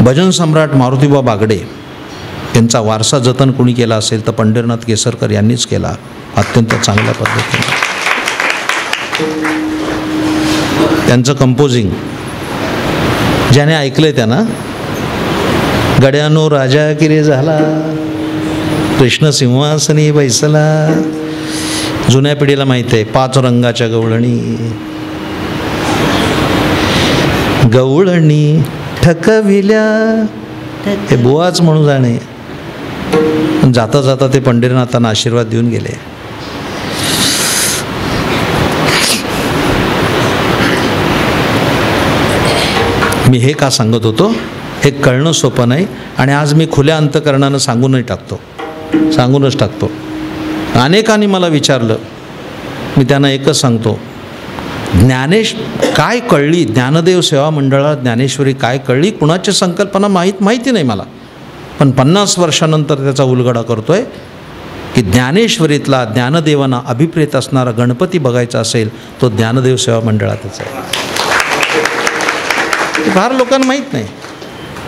भजन सम्राट मारुतीबा बागडे यांचा वारसा जतन कोणी केला असेल तर पंढरीनाथ केसरकर यांनीच केला, अत्यंत चांगल्या पद्धतीने. त्यांचं कंपोजिंग ज्याने ऐकलंय त्यांना, गड्यानो राजा किरे झाला, कृष्ण सिंहासनी बैसला. जुन्या पिढीला माहीत आहे, 5 रंगाच्या गवळणी, गवळणी ठकविल्या. हे बुवाच म्हणून जाणे. जाता जाता ते पंढरीनाथांना आशीर्वाद देऊन गेले. मी हे का सांगत होतो? हे कळणं सोपं नाही. आणि आज मी खुल्या अंतकरणानं सांगूनच टाकतो. अनेकांनी मला विचारलं, मी त्यांना एकच सांगतो, काय कळली ज्ञानदेव सेवा मंडळात ज्ञानेश्वरी काय कळली? कुणाची संकल्पना माहिती नाही मला, पण 50 वर्षानंतर त्याचा उलगडा करतोय की ज्ञानेश्वरीतला ज्ञानदेवांना अभिप्रेत असणारा गणपती बघायचा असेल तो ज्ञानदेव सेवा मंडळातच आहे. फार लोकांना माहीत नाही.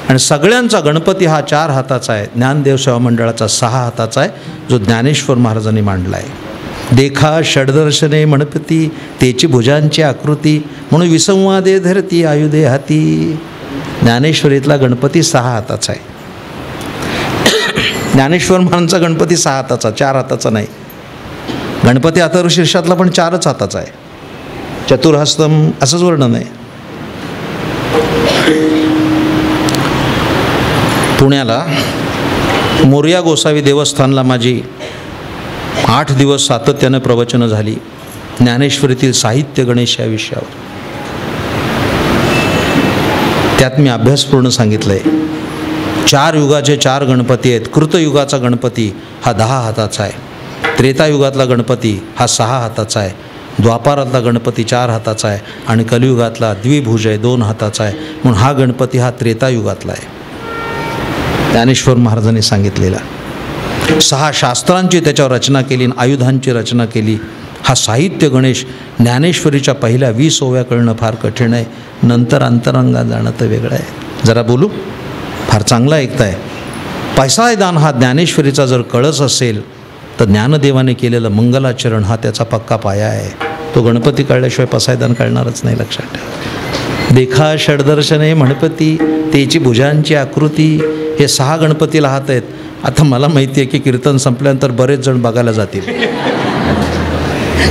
आणि सगळ्यांचा गणपती हा 4 हाताचा आहे, ज्ञानदेव सेवा मंडळाचा 6 हाताचा आहे, जो ज्ञानेश्वर महाराजांनी मांडला आहे. देखा षडदर्शने गणपती, तेची भुजांची आकृती, म्हणून विसंवादे धरती आयुधे हाती. ज्ञानेश्वरीतला गणपती 6 हाताचा आहे. ज्ञानेश्वर महाराजांचा गणपती 6 हाताचा, 4 हाताचा नाही. गणपती अथर्वशीर्षातला पण 4च हाताचा आहे. चतुर्हस्तम असंच वर्णन आहे. पुण्याला मोरया गोसावी देवस्थानला माझी 8 दिवस सातत्यानं प्रवचनं झाली ज्ञानेश्वरीतील साहित्य गणेश या विषयावर. त्यात मी अभ्यासपूर्ण सांगितलं आहे. 4 युगाचे 4 गणपती आहेत. कृतयुगाचा गणपती हा 10 हाताचा आहे. त्रेतायुगातला गणपती हा 6 हाताचा आहे. द्वापारातला गणपती 4 हाताचा आहे. आणि कलियुगातला द्विभुज आहे, 2 हाताचा आहे. म्हणून हा गणपती हा त्रेतायुगातला आहे, ज्ञानेश्वर महाराजांनी सांगितलेला. 6 शास्त्रांची त्याच्यावर रचना केली आणि आयुधांची रचना केली. हा साहित्य गणेश ज्ञानेश्वरीच्या पहिल्या 20 ओव्या कळणं फार कठीण आहे, नंतर अंतरंगात जाणं तर वेगळं आहे. जरा बोलू, फार चांगला ऐकताय. पैसायदान हा ज्ञानेश्वरीचा जर कळस असेल तर ज्ञानदेवाने केलेलं मंगलाचरण हा त्याचा पक्का पाया आहे. तो गणपती कळल्याशिवाय पसायदान कळणारच नाही, लक्षात ठेवा. देखा षडदर्शने म्हणपती, तेची भुजांची आकृती, हे 6 गणपतीला हात आहेत. आता मला माहिती आहे की कीर्तन संपल्यानंतर बरेच जण बघायला जातील,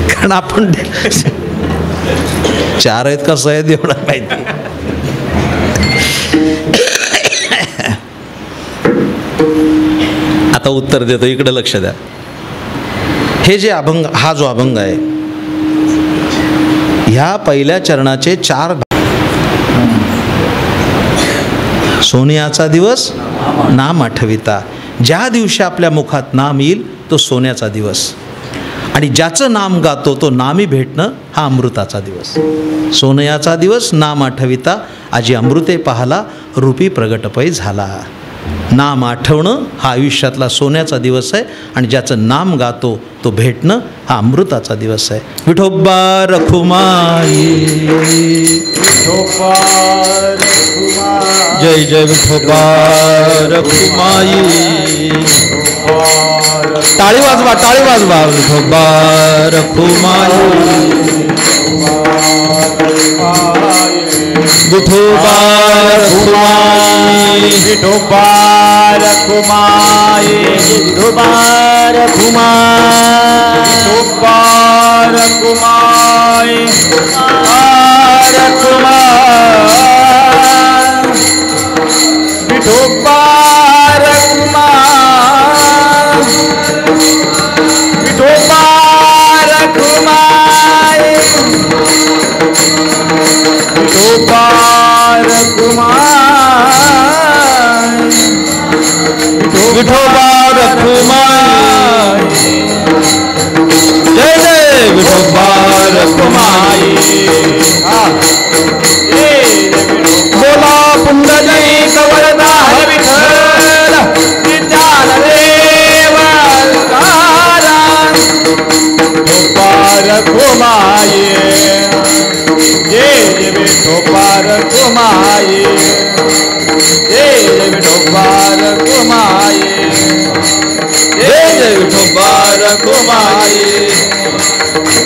कारण आपण 4 आहेत का 6 आहेत एवढं माहिती. आता उत्तर देतो, इकडे लक्ष द्या. हे जे अभंग, हा जो अभंग आहे, ह्या पहिल्या चरणाचे 4 सोन्याचा दिवस नाम आठविता. ज्या दिवशी आपल्या मुखात नाम येईल तो सोन्याचा दिवस, आणि ज्याचं नाम गातो तो नामी भेटणं हा अमृताचा दिवस. सोनयाचा दिवस नाम आठविता, आजी अमृते पाहला रूपी प्रगटपै झाला. नाम आठवणं हा आयुष्यातला सोन्याचा दिवस आहे, आणि ज्याचं नाम गातो तो भेटणं हा अमृताचा दिवस आहे. विठोबा रखुमाई, जय जय विठोबा रखुमाई. टाळी वाजवा, टाळी वाजवा. विठोबा रखुमाई, विठोबा रखुमाई, विठोबा रखुमाई, विठोबा रखुमाई, विठोबा रखुमाई, विठोबा रखुमाई, विठोबा रखुमाई, विठोबा रखुमाई, विठोबा रखुमाई, जय जय विठोबा रखुमाई. बोला पुंडलिक वरदा विठ्ठल ज्ञानदेव विठोबा रखुमाई, जय विठोबा रखुमाई, जय विठोबा रखुमाई, जय विठोबा रखुमाई,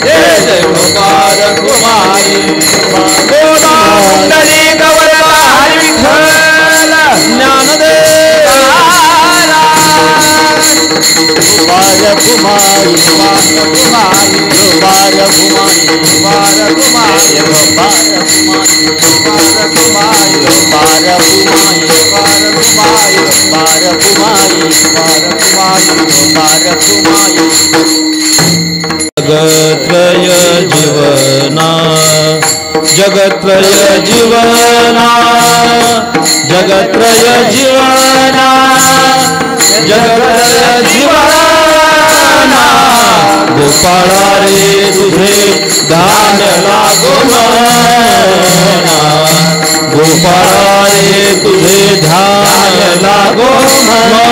जय विठोबा रखुमाई. बोला पुंडलिक वरदा विठ्ठल ज्ञानदेव रखुमाई, रखुमाई, रखुमाई, रखुमाई, जगत्रय जीवना, जगत्रय जीवना, जगत्रय जीवना, जगत्रय जीवना. गोपाळा रे तुझे ध्यान लागो मना, गोपाळा रे तुझे ध्यान लागो मना.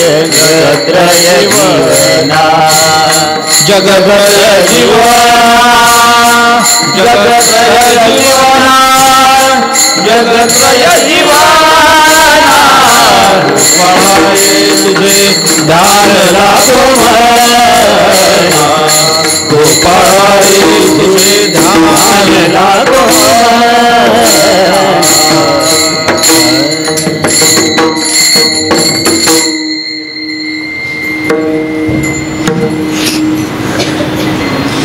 जगत्रय जीवना, जगत्रय जीवना, जगत्रय जीवना, जगत्रय जीवना. गोपाळे तुझे ध्यान लागो मना, गोपाळे तुझे ध्यान लागो मना.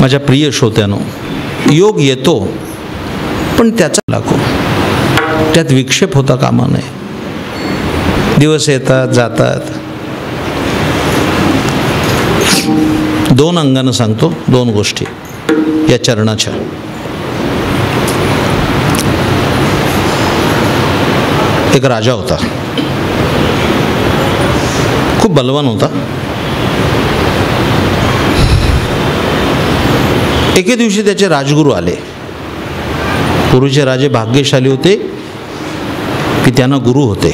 माझ्या प्रिय श्रोत्यानो, योग येतो पण त्याचा लागो, त्यात विक्षेप होता कामा नये. दिवस येतात जातात. 2 अंगानं सांगतो, 2 गोष्टी या चरणाच्या. एक राजा होता, खूप बलवान होता. एके दिवशी त्याचे राजगुरू आले. पूर्वीचे राजे भाग्यशाली होते की त्यांना गुरु होते,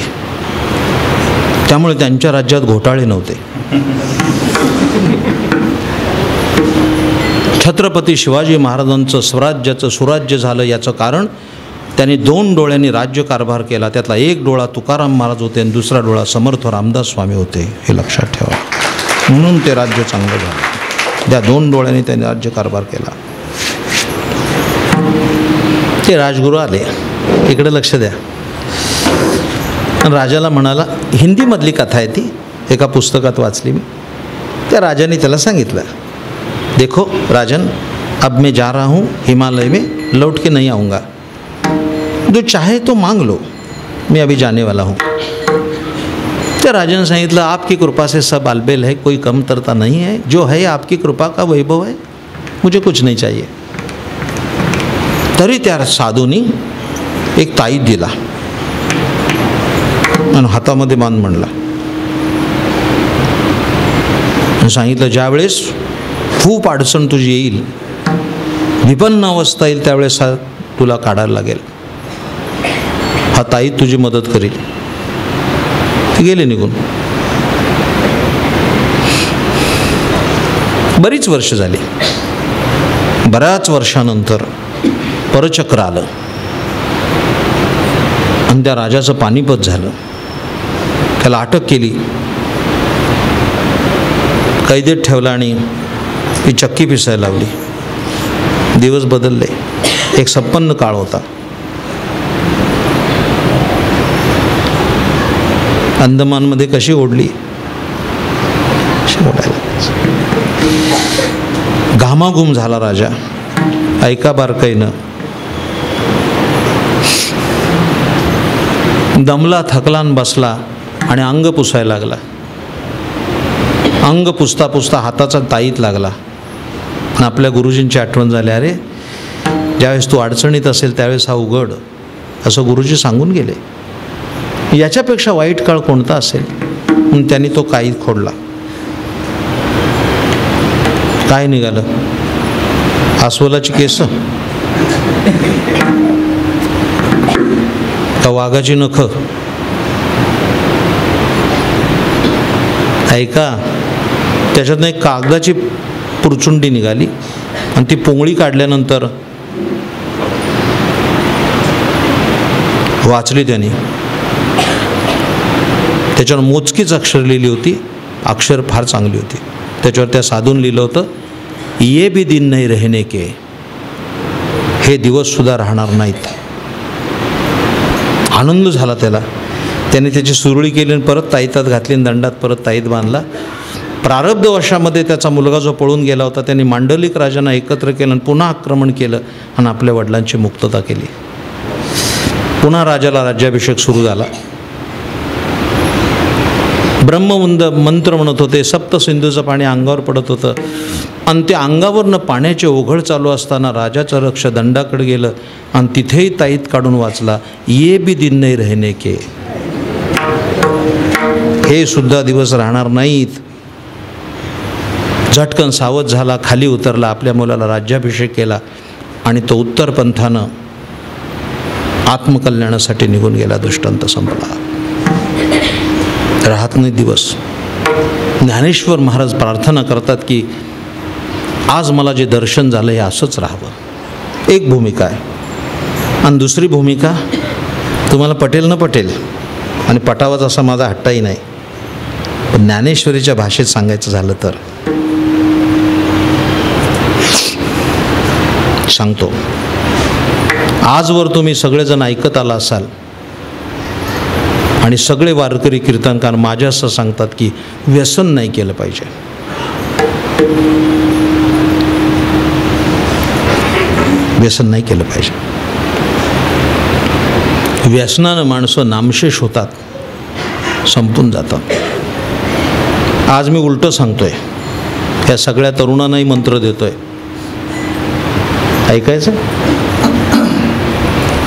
त्यामुळे त्यांच्या राज्यात घोटाळे नव्हते. छत्रपती शिवाजी महाराजांचं स्वराज्याचं सुराज्य झालं याचं कारण त्यांनी 2 डोळ्यांनी राज्यकारभार केला. त्यातला एक डोळा तुकाराम महाराज होते आणि दुसरा डोळा समर्थ रामदास स्वामी होते, हे लक्षात ठेवा. म्हणून ते राज्य चांगलं झालं. त्या 2 डोळ्यांनी त्यांनी राज्यकारभार केला. ते राजगुरू आले, इकडे लक्ष द्या. राजाला म्हणाला, हिंदीमधली कथा आहे ती, एका पुस्तकात वाचली मी. त्या राजाने त्याला सांगितलं, देखो राजन, अब मैं जा रहा हूँ हिमालय में, लौट के नहीं आऊँगा. जो चाहे तो मांग लो, मैं अभी जाने वाला हूँ. त्या राजाने सांगितलं, आपकी कृपा से सब अलबेल है, कोई कमतरता नहीं है, जो है आपकी कृपा का वैभव है, मुझे कुछ नहीं चाहिए. तरी त्या साधूनी एक ताईत दिला आणि हातामध्ये बांध म्हणला. सांगितलं, ज्यावेळेस खूप अडचण तुझी येईल, विपन्न अवस्था येईल, त्यावेळेस तुला काढायला लागेल. हा ताई तुझी मदत करेल. ती गेले निघून. बरीच वर्ष झाली. बऱ्याच वर्षानंतर परचक्र आलं आणि त्या राजाचं पानिपत झालं. त्याला अटक केली, कैदेत ठेवला आणि ती चक्की पिसायला लावली. दिवस बदलले. एक संपन्न काळ होता. अंदमानमध्ये कशी ओढली, घामाघूम झाला राजा. ऐका बारकाईनं. दमला, थकला आणि बसला आणि अंग पुसायला लागला. अंग पुसता पुसता हाताचा ताईत लागला आणि आपल्या गुरुजींची आठवण झाली. अरे, ज्यावेळेस तू अडचणीत असेल त्यावेळेस हा उघड, असं गुरुजी सांगून गेले. याच्यापेक्षा वाईट काळ कोणता असेल. म्हणून त्यांनी तो काईत खोडला. काय निघालं? अस्वलाची केस का वाघाची नख? ऐका, त्याच्यातनं एक कागदाची पुरचुंडी निघाली आणि ती पोंगळी काढल्यानंतर वाचली त्यांनी. त्याच्यावर मोजकीच अक्षर लिहिली होती. अक्षर फार चांगली होती. त्याच्यावर त्या साधून लिहिलं होतं, ये भी दिन नहीं रहने के, हे दिवससुद्धा राहणार नाहीत. आनंद झाला त्याला. त्याने त्याची सुरळी केली आणि परत ताईतात घातली आणि दंडात परत ताईत बांधला. प्रारब्ध वर्षामध्ये त्याचा मुलगा जो पळून गेला होता त्यांनी मांडलिक राजांना एकत्र केलं आणि पुन्हा आक्रमण केलं आणि आपल्या वडिलांची मुक्तता केली. पुन्हा राजाला राज्याभिषेक सुरू झाला. ब्रह्मवंद मंत्र म्हणत होते. सप्तसिंधूचं पाणी अंगावर पडत होतं आणि त्या अंगावरनं पाण्याचे ओघळ चालू असताना राजाचं लक्ष दंडाकडे गेलं आणि तिथेही ताईत काढून वाचला, ये भी दिन नहीं रहने के, हे सुद्धा दिवस राहणार नाहीत. झटकन सावध झाला, खाली उतरला, आपल्या मुलाला राज्याभिषेक केला आणि तो उत्तर पंथानं आत्मकल्याणासाठी निघून गेला. दृष्टांत संपला. राहत नाही दिवस. ज्ञानेश्वर महाराज प्रार्थना करतात की आज मला जे दर्शन झालं हे असंच राहावं. एक भूमिका आहे आणि दुसरी भूमिका तुम्हाला पटेल न पटेल आणि पटावाच असा माझा हट्टाही नाही, पण ज्ञानेश्वरीच्या भाषेत सांगायचं झालं तर सांगतो. आजवर तुम्ही सगळेजण ऐकत आला असाल आणि सगळे वारकरी कीर्तनकार माझ्या असं सांगतात की व्यसन नाही केलं पाहिजे. व्यसन नाही केलं पाहिजे. व्यसनानं माणसं नामशेष होतात, संपून जातात. आज मी उलटं सांगतोय. त्या सगळ्या तरुणांनाही मंत्र देतोय. ऐकायचं?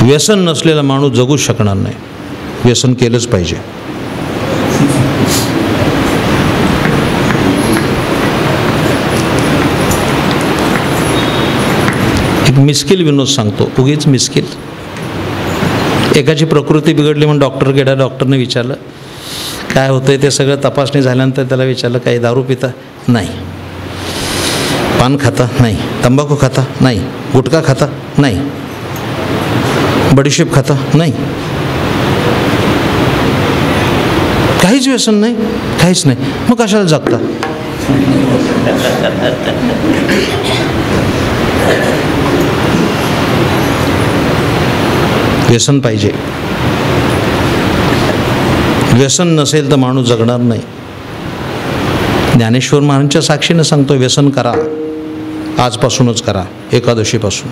व्यसन नसलेला माणूस जगूच शकणार नाही. व्यसन केलंच पाहिजे. एक मिस्किल विनोद सांगतो, उगीच मिस्किल. एकाची प्रकृती बिघडली म्हणून डॉक्टर गेला. डॉक्टरने विचारलं काय होतंय. ते सगळं तपासणी झाल्यानंतर त्याला विचारलं काही दारू पिता? नाही. पान खाता? नाही. तंबाखू खाता? नाही. गुटखा खाता? नाही. बडीशेप खाता? नाही. काहीच व्यसन नाही, काहीच नाही. मग कशाला जगता? व्यसन पाहिजे. व्यसन नसेल तर माणूस जगणार नाही. ज्ञानेश्वर महाराजांच्या साक्षीनं सांगतो, व्यसन करा, आजपासूनच करा, एकादशीपासून.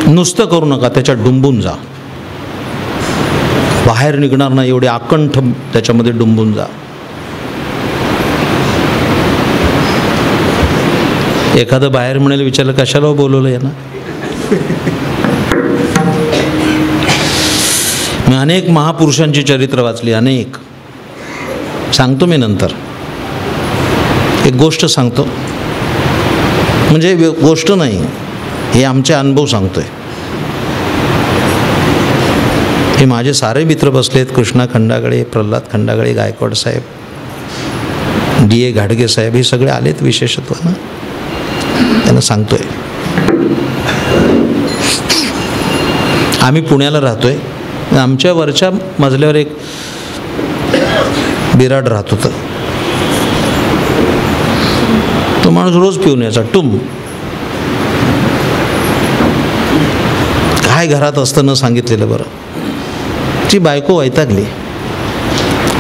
नुसतं करू नका, त्याच्यात डुंबून जा. बाहेर निघणार नाही एवढे आकंठ त्याच्यामध्ये डुंबून जा. एखादं बाहेर म्हणाल, विचारलं कशाला बोलवलं यांना. मी अनेक महापुरुषांची चरित्र वाचली, अनेक. सांगतो मी नंतर. एक गोष्ट सांगतो, म्हणजे गोष्ट नाही, हे आमचे अनुभव सांगतोय. हे माझे सारे मित्र बसलेत, कृष्णा खंडागळे, प्रल्हाद खंडागळे, गायकवाड साहेब, D.A. घाडगे साहेब, हे सगळे आलेत विशेषत्वानं. त्यांना सांगतोय. आम्ही पुण्याला राहतोय. आमच्या वरच्या मजल्यावर एक बिराड राहत होतं. तो माणूस रोज पिऊन यायचा, टुम. काय घरात असतं न सांगितलेलं बरं. ती बायको वैतागली.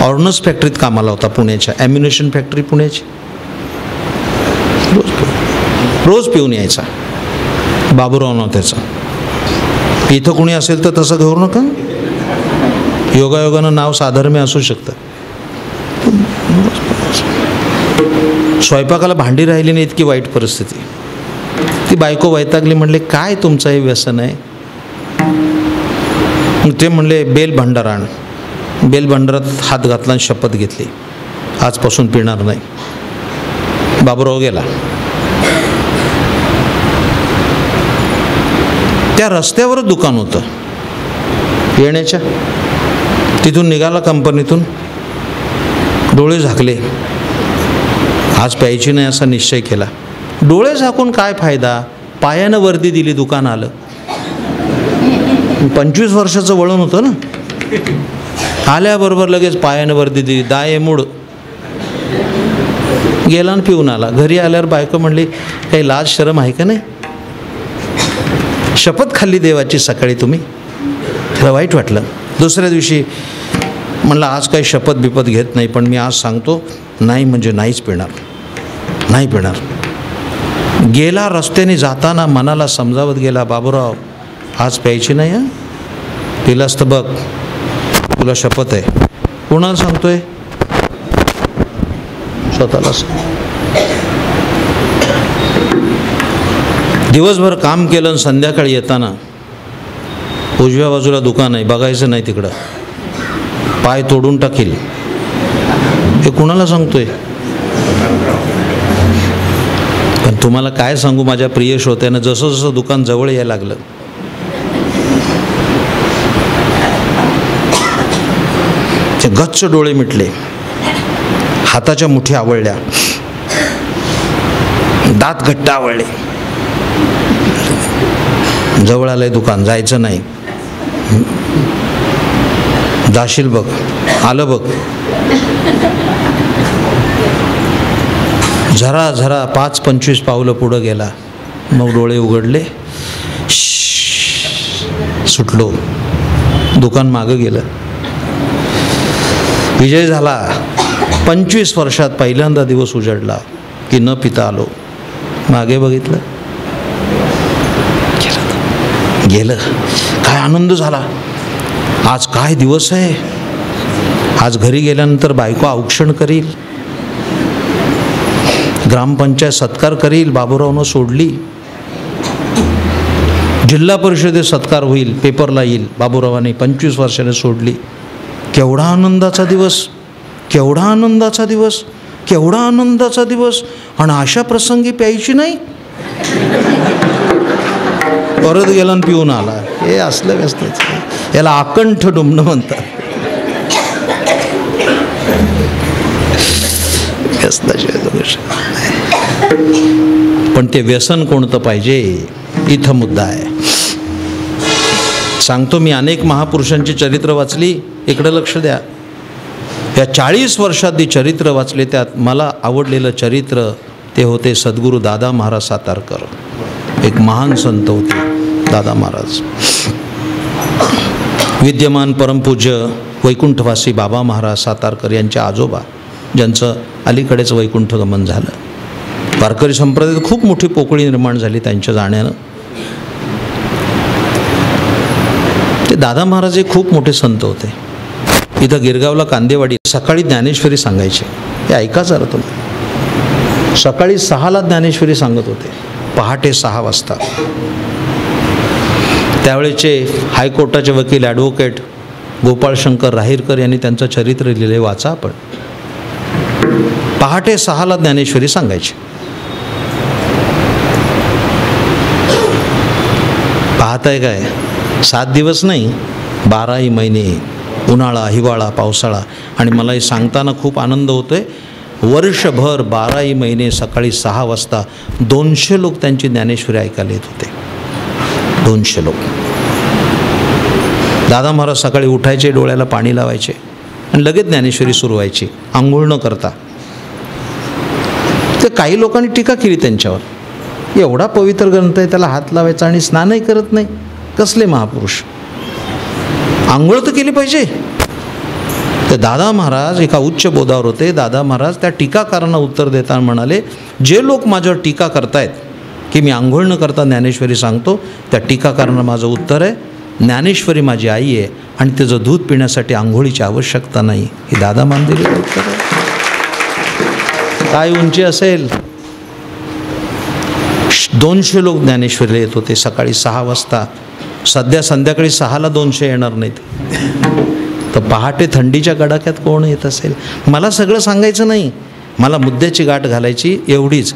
ऑर्नस फॅक्टरीत कामाला होता पुण्याच्या, ॲम्युनेशन फॅक्टरी पुण्याची. रोज पिऊन यायचा. बाबूराव नाव त्याचा. इथं कोणी असेल तर तसं घेऊ नका, योगायोगानं नाव साधर्म्य असू शकतं. स्वयंपाकाला भांडी राहिली नाही, इतकी वाईट परिस्थिती. ती बायको वैतागली. म्हणले, काय तुमचं हे व्यसन आहे. ते म्हणले, बेल भंडार आण. बेल भंडारात हात घातला आणि शपथ घेतली, आजपासून पिणार नाही. बाबूराव गेला. त्या रस्त्यावरच दुकान होतं येण्याच्या. तिथून निघाला कंपनीतून, डोळे झाकले, आज प्यायची नाही असा निश्चय केला. डोळे झाकून काय फायदा, पायानं वर्दी दिली, दुकान आलं. 25 वर्षाचं वळण होतं ना. आल्याबरोबर लगेच पायानं वर्दी दिली, दाये मूड. गेला आणि पिऊन आला. घरी आल्यावर बायको म्हणली, काही लाज शरम आहे का नाही. शपथ खाल्ली देवाची सकाळी तुम्ही. त्याला वाईट वाटलं. दुसऱ्या दिवशी म्हणलं, आज काही शपथ बिपत घेत नाही, पण मी आज सांगतो, नाही म्हणजे नाहीच पिणार, नाही पिणार. गेला. रस्त्याने जाताना मनाला समजावत गेला, बाबूराव आज प्यायची नाही हां, पिलास तर बघ, तुला शपथ आहे. कोणाला सांगतोय, स्वतःला. दिवसभर काम केलं, संध्याकाळी येताना उजव्या बाजूला दुकान आहे, बघायचं नाही तिकडं, पाय तोडून टाकील. हे कुणाला सांगतोय. पण तुम्हाला काय सांगू माझ्या प्रिय श्रोत्यानं, जसं जसं दुकान जवळ यायला लागलं, ते गच्च डोळे मिटले, हाताच्या मुठी आवळल्या, दात घट्ट आवळले. जवळ आलंय दुकान, जायचं नाही. जाशील बघ, आलं बघ. जरा जरा 5-25 पावलं पुढं गेला. मग डोळे उघडले, सुटलो. दुकान मागं गेलं. विजय झाला. 25 वर्षात पहिल्यांदा दिवस उजडला की न पिता आलो. मागे बघितलं, गेलं. काय आनंद झाला. आज काय दिवस आहे. आज घरी गेल्यानंतर बायको औक्षण करील, ग्रामपंचायत सत्कार करील. बाबूरावनं सोडली. जिल्हा परिषदेत सत्कार होईल, पेपरला येईल, बाबूरावांनी 25 वर्षाने सोडली. केवढा आनंदाचा दिवस, केवढा आनंदाचा दिवस, केवढा आनंदाचा दिवस. आणि अशा प्रसंगी प्यायची नाही. परत गेला आणि पिऊन आला. हे असलं व्यस्त, याला आकंठ डुंबणं म्हणतात. पण ते व्यसन कोणतं पाहिजे, इथं मुद्दा आहे. सांगतो मी, अनेक महापुरुषांची चरित्र वाचली. इकडं लक्ष द्या. या 40 वर्षात जी चरित्र वाचले त्यात मला आवडलेलं चरित्र ते होते सद्गुरू दादा महाराज सातारकर. एक महान संत होते दादा महाराज. विद्यमान परमपूज्य वैकुंठवासी बाबा महाराज सातारकर यांचे आजोबा, ज्यांचं अलीकडेच वैकुंठ गमन झालं. वारकरी संप्रदायात खूप मोठी पोकळी निर्माण झाली त्यांच्या जाण्यानं. ते दादा महाराज हे खूप मोठे संत होते. इथं गिरगावला कांदेवाडी सकाळी ज्ञानेश्वरी सांगायचे. हे ऐका जरा तुम्ही. सकाळी 6ला ज्ञानेश्वरी सांगत होते, पहाटे 6 वाजता. त्यावेळेचे हायकोर्टाचे वकील ॲडव्होकेट गोपाळशंकर राहीरकर यांनी त्यांचं चरित्र लिहिले, वाचा आपण. पहाटे 6ला ज्ञानेश्वरी सांगायची. पाहताय काय, 7 दिवस नाही, 12ही महिने, उन्हाळा, हिवाळा, पावसाळा. आणि मला हे सांगताना खूप आनंद होतोय. वर्षभर 12ही महिने सकाळी 6 वाजता 200 लोक त्यांची ज्ञानेश्वरी ऐकायला येत होते. 200 लोक. दादा महाराज सकाळी उठायचे, डोळ्याला पाणी लावायचे आणि लगेच ज्ञानेश्वरी सुरू व्हायची, आंघोळ न करता. ते काही लोकांनी टीका केली त्यांच्यावर, एवढा पवित्र ग्रंथ आहे त्याला हात लावायचा आणि स्नानही करत नाही, कसले महापुरुष. आंघोळ तर केली पाहिजे. तर दादा महाराज एका उच्च बोधावर होते. दादा महाराज त्या टीकाकारांना उत्तर देताना म्हणाले, जे लोक माझ्यावर टीका करतायत की मी आंघोळ न करता ज्ञानेश्वरी सांगतो, त्या टीकाकारांना माझं उत्तर आहे, ज्ञानेश्वरी माझी आई आहे आणि तिचं दूध पिण्यासाठी आंघोळीची आवश्यकता नाही. हे दादा मान दिलेलं उत्तर आहे. काय उंची असेल. 200 लोक ज्ञानेश्वरीला येत होते सकाळी 6 वाजता. सध्या संध्याकाळी 6ला 200 येणार नाहीत. तर पहाटे थंडीच्या गडाक्यात कोण येत असेल. मला सगळं सांगायचं नाही, मला मुद्द्याची गाठ घालायची एवढीच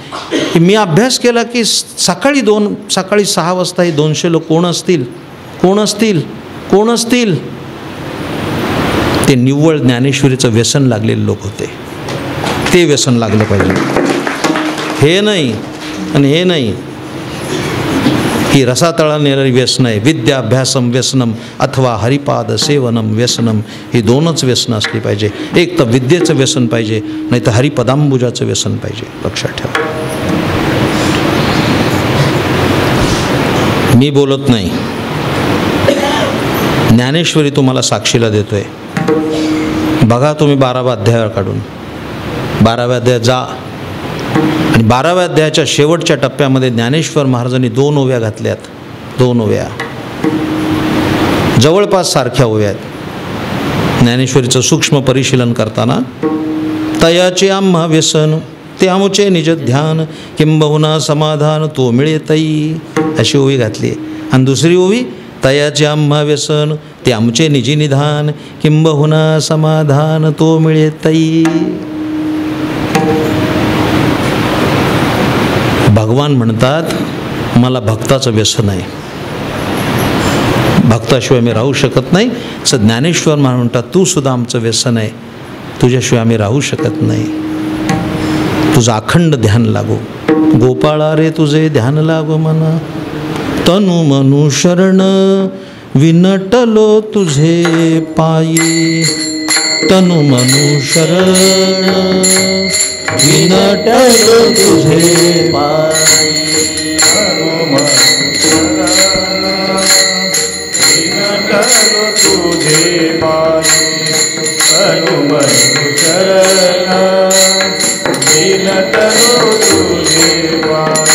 की मी अभ्यास केला की सकाळी 6 वाजता हे 200 लोक कोण असतील, कोण असतील, कोण असतील. ते निव्वळ ज्ञानेश्वरीचं व्यसन लागलेले लोक होते. ते व्यसन लागलं पाहिजे. हे नाही आणि हे नाही ही रसातळा नेणारी व्यसन आहे. विद्याभ्यासम व्यसनम अथवा हरिपाद सेवनम व्यसनम, ही 2च व्यसनं असली पाहिजे. एक तर विद्येचं व्यसन पाहिजे, नाही तर हरिपदांबुजाचं व्यसन पाहिजे. लक्षात ठेवा. मी बोलत नाही, ज्ञानेश्वरी तुम्हाला साक्षीला देतोय. बघा तुम्ही 12व्या अध्यायावर काढून 12व्या अध्यायात जा आणि 12व्या अध्यायाच्या शेवटच्या टप्प्यामध्ये ज्ञानेश्वर महाराजांनी 2 ओव्या घातल्यात. 2 ओव्या जवळपास सारख्या ओव्या आहेत. ज्ञानेश्वरीचं सूक्ष्म परिशीलन करताना, तयाचे आम्हा व्यसन ते आमुचे निज ध्यान, किंबहुना समाधान तो मिळे तई, अशी ओवी घातली. आणि दुसरी ओवी, तयाचे आम्हा व्यसन ते आमचे निजी निधान, किंबहुना समाधान तो मिळे तई. भगवान म्हणतात, मला भक्ताचं व्यसन आहे, भक्ताशिवाय मी राहू शकत नाही. असं ज्ञानेश्वर महाराज म्हणतात, तू सुद्धा आमचं व्यसन आहे, तुझ्याशिवाय आम्ही राहू शकत नाही. तुझं अखंड ध्यान लागो. गोपाळा रे तुझे ध्यान लागो मना, तनु मनु शरण विनटलो तुझे पायी. तनु मनु शरण विनटलो तुझे पायी. विनटलो तुझे पायी. तनु मनु शरण विनटलो तुझे पायी.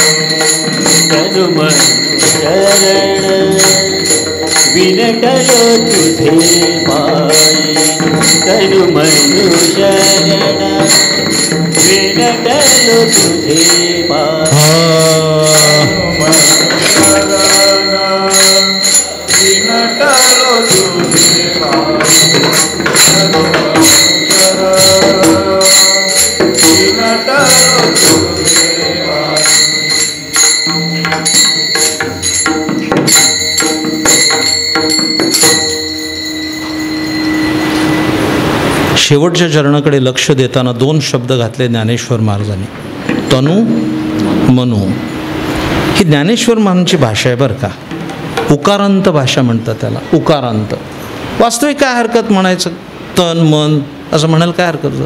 तनु मनु शरण विनटलो तुझे पायी. तनु मनु शरण विनटलो तुझे पायी. विनटलो तुझे पायी. विनटलो तुझे पायी. शेवटच्या चरणाकडे लक्ष देताना 2 शब्द घातले ज्ञानेश्वर महाराजांनी, तनु मनु. ही ज्ञानेश्वर महाराजांची भाषा आहे बरं का. उकारांत भाषा म्हणतात त्याला, उकारांत. वास्तविक काय हरकत म्हणायचं, तन मन असं म्हणायला काय हरकत.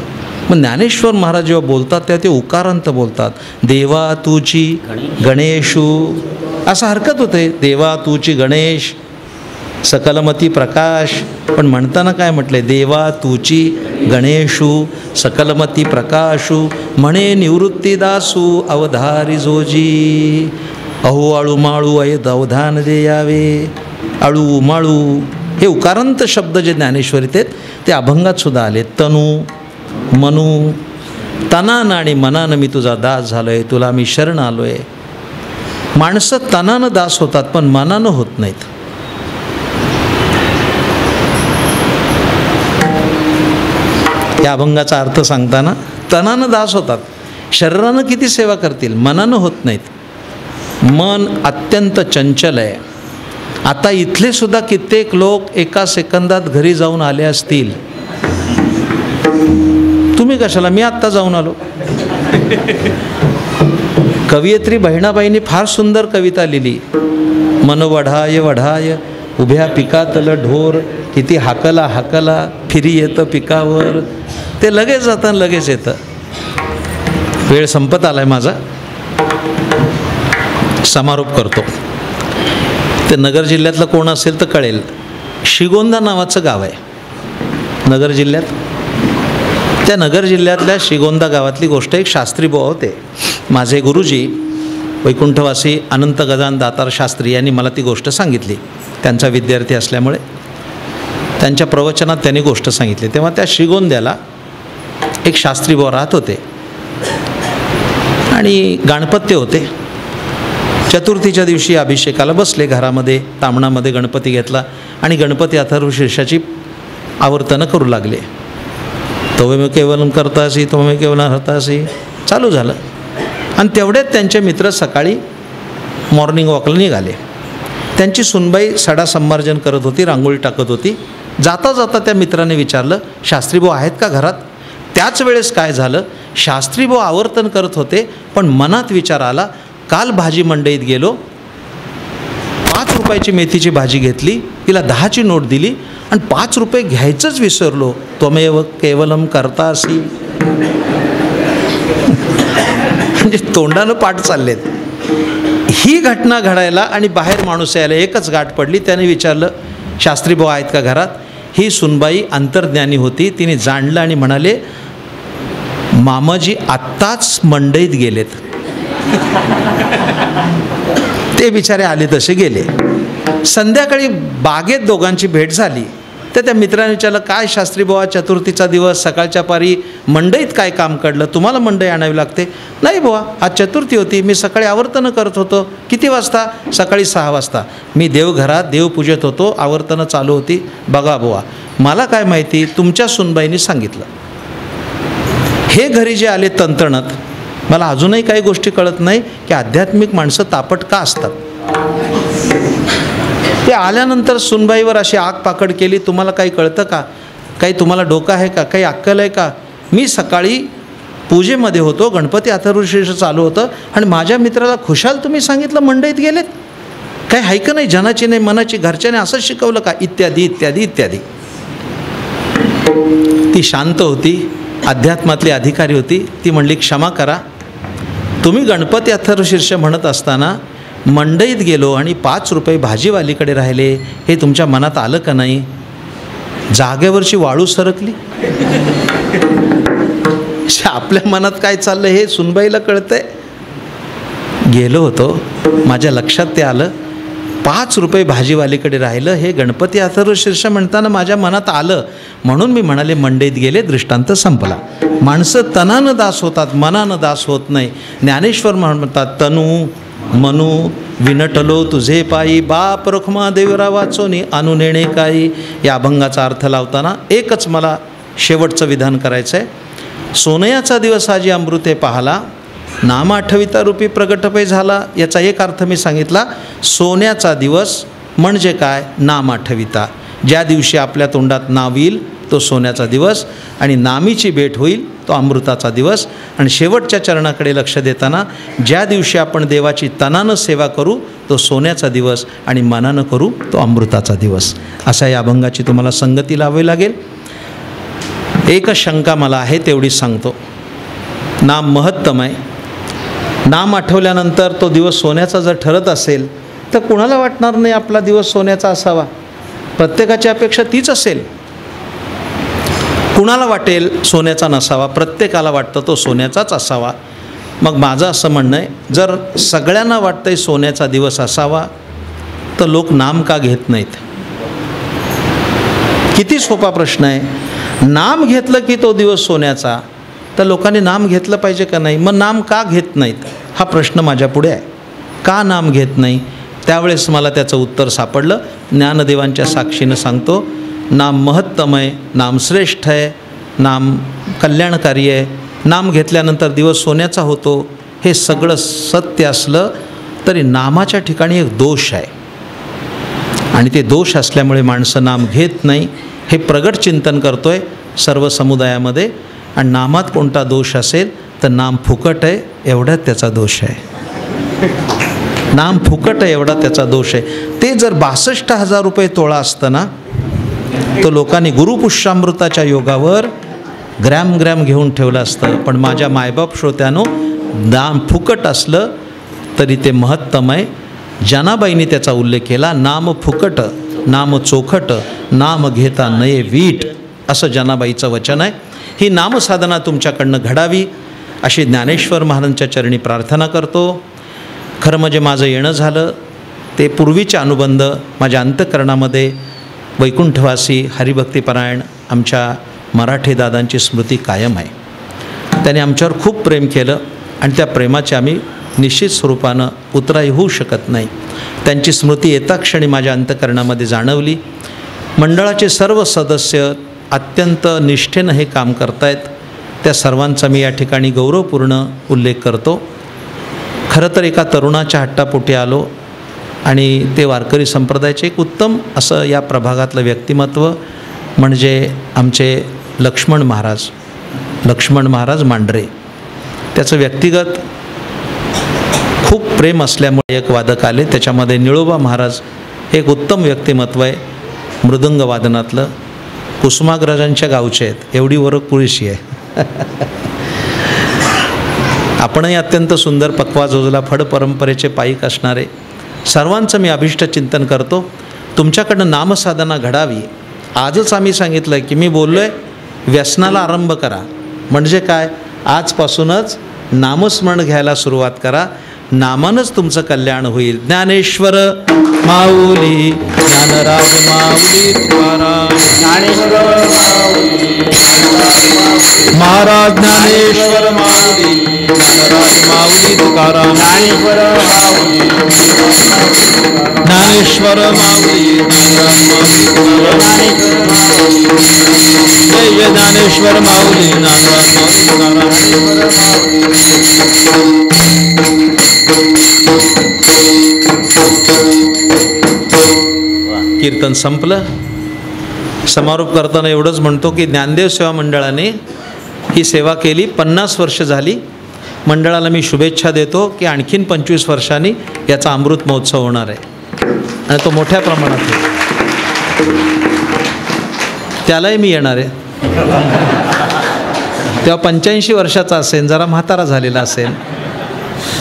मग ज्ञानेश्वर महाराज जेव्हा बोलतात तेव्हा ते उकारांत बोलतात. देवा तुची गणेशू असं हरकत होते. देवा तुची गणेश सकलमती प्रकाश. पण म्हणताना काय म्हटले, देवा तुची गणेशू सकलमती प्रकाशू म्हणे निवृत्तीदासू अवधारी जोजी. अहो आळू माळू अवधान देयावे. आळू माळू हे उकारांत शब्द जे ज्ञानेश्वरीत आहेत ते अभंगात सुद्धा आले. तनू मनू तनानं आणि मनानं मी तुझा दास झालो आहे, तुला मी शरण आलो आहे. माणसं तनानं दास होतात पण मनानं होत नाहीत. या अभंगाचा अर्थ सांगताना तनानं दास होतात, शरीरानं किती सेवा करतील, मनानं होत नाहीत. मन अत्यंत चंचल आहे. आता इथले सुद्धा कित्येक लोक एका सेकंदात घरी जाऊन आले असतील. तुम्ही कशाला, मी आत्ता जाऊन आलो. कवयित्री बहिणाबाईंनी फार सुंदर कविता लिहिली. मन वढाय वढाय उभ्या पिकातलं ढोर किती हाकला हाकला फिरी येतं पिकावर. ते लगेच जातं लगेच येतं. वेळ संपत आलाय माझा, समारोप करतो. ते नगर जिल्ह्यातलं कोण असेल तर कळेल. श्रीगोंदा नावाचं गाव आहे नगर जिल्ह्यात. त्या नगर जिल्ह्यातल्या श्रीगोंदा गावातली गोष्ट. एक शास्त्री बुवा होते, माझे गुरुजी वैकुंठवासी अनंत गजान दातार शास्त्री यांनी मला ती गोष्ट सांगितली. त्यांचा विद्यार्थी असल्यामुळे त्यांच्या प्रवचनात त्यांनी गोष्ट सांगितली. तेव्हा त्या श्रीगोंद्याला एक शास्त्री बुवा राहत होते आणि गणपत्य होते. चतुर्थीच्या दिवशी अभिषेकाला बसले घरामध्ये. तामणामध्ये गणपती घेतला आणि गणपती अथर्वशीर्षाची आवर्तनं करू लागले. तवमेव केवलम करतासी तवमेव केवलम हरतासी चालू झालं. आणि तेवढ्यात त्यांचे मित्र सकाळी मॉर्निंग वॉकला निघाले. त्यांची सुनबाई सडा संमार्जन करत होती, रांगोळी टाकत होती. जाता जाता त्या मित्राने विचारलं, शास्त्रीभाऊ आहेत का घरात? त्याच वेळेस काय झालं, शास्त्रीभाऊ आवर्तन करत होते पण मनात विचार आला, काल भाजी मंडईत गेलो, 5 रुपयाची मेथीची भाजी घेतली, तिला 10ची नोट दिली आणि 5 रुपये घ्यायचंच विसरलो. त्वमेव केवलम करतासी. म्हणजे तोंडानं पाठ चाललेत. ही घटना घडायला आणि बाहेर माणूस यायला एकच गाठ पडली. त्याने विचारलं, शास्त्रीभाऊ आहेत का घरात? ही सुनबाई अंतर्ज्ञानी होती. तिने जाणलं आणि म्हणाले, मामाजी आत्ताच मंडईत गेलेत. ते बिचारे आले तसे गेले. संध्याकाळी बागेत दोघांची भेट झाली. तर त्या मित्राने विचारलं, काय शास्त्री बुवा, चतुर्थीचा दिवस, सकाळच्या पारी मंडईत काय काम काढलं, तुम्हाला मंडई आणावी लागते? नाही बुवा, आज चतुर्थी होती, मी सकाळी आवर्तनं करत होतो. किती वाजता? सकाळी 6 वाजता. मी देवघरात देवपूजेत होतो, आवर्तनं चालू होती. बघा बुवा, मला काय माहिती, तुमच्या सुनबाईंनी सांगितलं. हे घरी जे आले तंतणत, मला अजूनही काही गोष्टी कळत नाही की आध्यात्मिक माणसं तापट का असतात. ते आल्यानंतर सुनबाईवर अशी आग पाकड केली, तुम्हाला काही कळतं का, काही तुम्हाला डोकं आहे का, काही अक्कल आहे का? मी सकाळी पूजेमध्ये होतो, गणपती अथर्वशीर्ष चालू होतं आणि माझ्या मित्राला खुशाल तुम्ही सांगितलं मंडईत गेलेत. काही ऐकं नाही, जनाची नाही मनाची, घरच्याने असंच शिकवलं का, इत्यादी इत्यादी इत्यादी. ती शांत होती, अध्यात्मातली अधिकारी होती. ती म्हणली, क्षमा करा, तुम्ही गणपती अथर्वशीर्ष म्हणत असताना मंडईत गेलो आणि 5 रुपये भाजीवालीकडे राहिले, हे तुमच्या मनात आलं का नाही? जागेवरची वाळू सरकली. आपल्या मनात काय चाललं हे सुनबाईला कळतंय. गेलो होतो, माझ्या लक्षात ते आलं, 5 रुपये भाजीवालीकडे राहिलं, हे गणपती अथर्वशीर्ष म्हणताना माझ्या मनात आलं, म्हणून मी म्हणाले मंडईत गेले. दृष्टांत संपला. माणसं तनानं दास होतात, मनानं दास होत नाही. ज्ञानेश्वर म्हणतात, तनू मनू विनटलो तुझे पायी, बाप रखमा देवरा वाचोनी आणू नेणे काही. या अभंगाचा अर्थ लावताना एकच मला शेवटचं विधान करायचं आहे. सोनयाचा दिवस आजी अमृते पाहला, नाम आठविता रूपी प्रगटपै झाला. याचा एक अर्थ मी सांगितला. सोन्याचा दिवस म्हणजे काय? नाम आठविता. ज्या दिवशी आपल्या तोंडात नाव येईल तो सोन्याचा दिवस आणि नामीची भेट होईल तो अमृताचा दिवस. आणि शेवटच्या चरणाकडे लक्ष देताना ज्या दिवशी आपण देवाची तनानं सेवा करू तो सोन्याचा दिवस आणि मनानं करू तो अमृताचा दिवस. अशा या अभंगाची तुम्हाला संगती लावावी लागेल. एकच शंका मला आहे तेवढी सांगतो. नाम महत्तम आहे. नाम आठवल्यानंतर तो दिवस सोन्याचा जर ठरत असेल तर कुणाला वाटणार नाही आपला दिवस सोन्याचा असावा. प्रत्येकाची अपेक्षा तीच असेल. कुणाला वाटेल सोन्याचा नसावा? प्रत्येकाला वाटतं तो सोन्याचाच असावा. मग माझं असं म्हणणं आहे, जर सगळ्यांना वाटतं आहे सोन्याचा दिवस असावा तर लोक नाम का घेत नाहीत? किती सोपा प्रश्न आहे. नाम घेतलं की तो दिवस सोन्याचा, तर लोकांनी नाम घेतलं पाहिजे का नाही? मग नाम का घेत नाहीत हा प्रश्न माझ्यापुढे आहे. का नाम घेत नाही? त्यावेळेस मला त्याचं उत्तर सापडलं. ज्ञानदेवांच्या साक्षीनं सांगतो, नाम महत्तम आहे, नाम श्रेष्ठ आहे, नाम कल्याणकारी आहे. नाम घेतल्यानंतर दिवस सोन्याचा होतो. हे सगळं सत्य असलं तरी नामाच्या ठिकाणी एक दोष आहे आणि ते दोष असल्यामुळे माणसं नाम घेत नाही. हे प्रगट चिंतन करतो आहे सर्व समुदायामध्ये. आणि नामात कोणता दोष असेल तर नाम फुकट आहे एवढाच त्याचा दोष आहे. नाम फुकट आहे एवढा त्याचा दोष आहे. ते जर 62,000 रुपये तोळा असतं ना तो लोकांनी गुरुपुष्यामृताच्या योगावर ग्रॅम ग्रॅम घेऊन ठेवलं असतं. पण माझ्या मायबाप श्रोत्यानो, नाम फुकट असलं तरी ते महत्तम आहे. जनाबाईंनी त्याचा उल्लेख केला. नाम फुकट, नाम चोखट, नाम घेता नये वीट, असं जनाबाईचं वचन आहे. ही नामसाधना तुमच्याकडनं घडावी अशी ज्ञानेश्वर महाराजांच्या चरणी प्रार्थना करतो. खरं म्हणजे माझं येणं झालं ते पूर्वीचे अनुबंध माझ्या अंतःकरणामध्ये वैकुंठवासी हरिभक्तीपरायण आमच्या मराठे दादांची स्मृती कायम आहे. त्याने आमच्यावर खूप प्रेम केलं आणि त्या प्रेमाचे आम्ही निश्चित स्वरूपानं उतराई होऊ शकत नाही. त्यांची स्मृती येता क्षणी माझ्या अंतःकरणामध्ये जाणवली. मंडळाचे सर्व सदस्य अत्यंत निष्ठेनं हे काम करतायत. त्या सर्वांचा मी या ठिकाणी गौरवपूर्ण उल्लेख करतो. खरं तर एका तरुणाच्या हट्टापोटी आलो आणि ते वारकरी संप्रदायाचे एक उत्तम असं या प्रभागातलं व्यक्तिमत्व म्हणजे आमचे लक्ष्मण महाराज मांढरे. त्याचं व्यक्तिगत खूप प्रेम असल्यामुळे एक वादक आले. त्याच्यामध्ये निळोबा महाराज हे एक उत्तम व्यक्तिमत्व आहे मृदंग वादनातलं. कुसुमाग्रजांच्या गावचे आहेत एवढी ओळख पुरेशी आहे. आपणही अत्यंत सुंदर पक्वा जोजला फड परंपरेचे पायीक असणारे सर्वांचं मी अभिष्ट चिंतन करतो. तुमच्याकडनं नामसाधना घडावी. आजच आम्ही सांगितलं की मी बोललो आहे व्यसनाला आरंभ करा. म्हणजे काय? आजपासूनच नामस्मरण घ्यायला सुरुवात करा. नामानंच तुमचं कल्याण होईल. ज्ञानेश्वर माऊली, ज्ञानराज माऊली तुकाराम, ज्ञानेश्वर माऊली, महाराज ज्ञानेश्वर माऊली, ज्ञानराज माऊली तुकाराम, ज्ञानेश्वर माऊली, ज्ञानेश्वर माऊली, ज्ञानराज माऊली तुकाराम, जय ज्ञानेश्वर माऊली, ज्ञानराज माऊली तुकाराम. कीर्तन संपलं. समारोप करताना एवढंच म्हणतो की ज्ञानदेव सेवा मंडळाने ही सेवा केली 50 वर्ष झाली. मंडळाला मी शुभेच्छा देतो की आणखीन 25 वर्षांनी याचा अमृत महोत्सव होणार आहे आणि तो मोठ्या प्रमाणात होईल. त्यालाही मी येणार आहे. तेव्हा 85 वर्षाचा असेल, जरा म्हातारा झालेला असेल,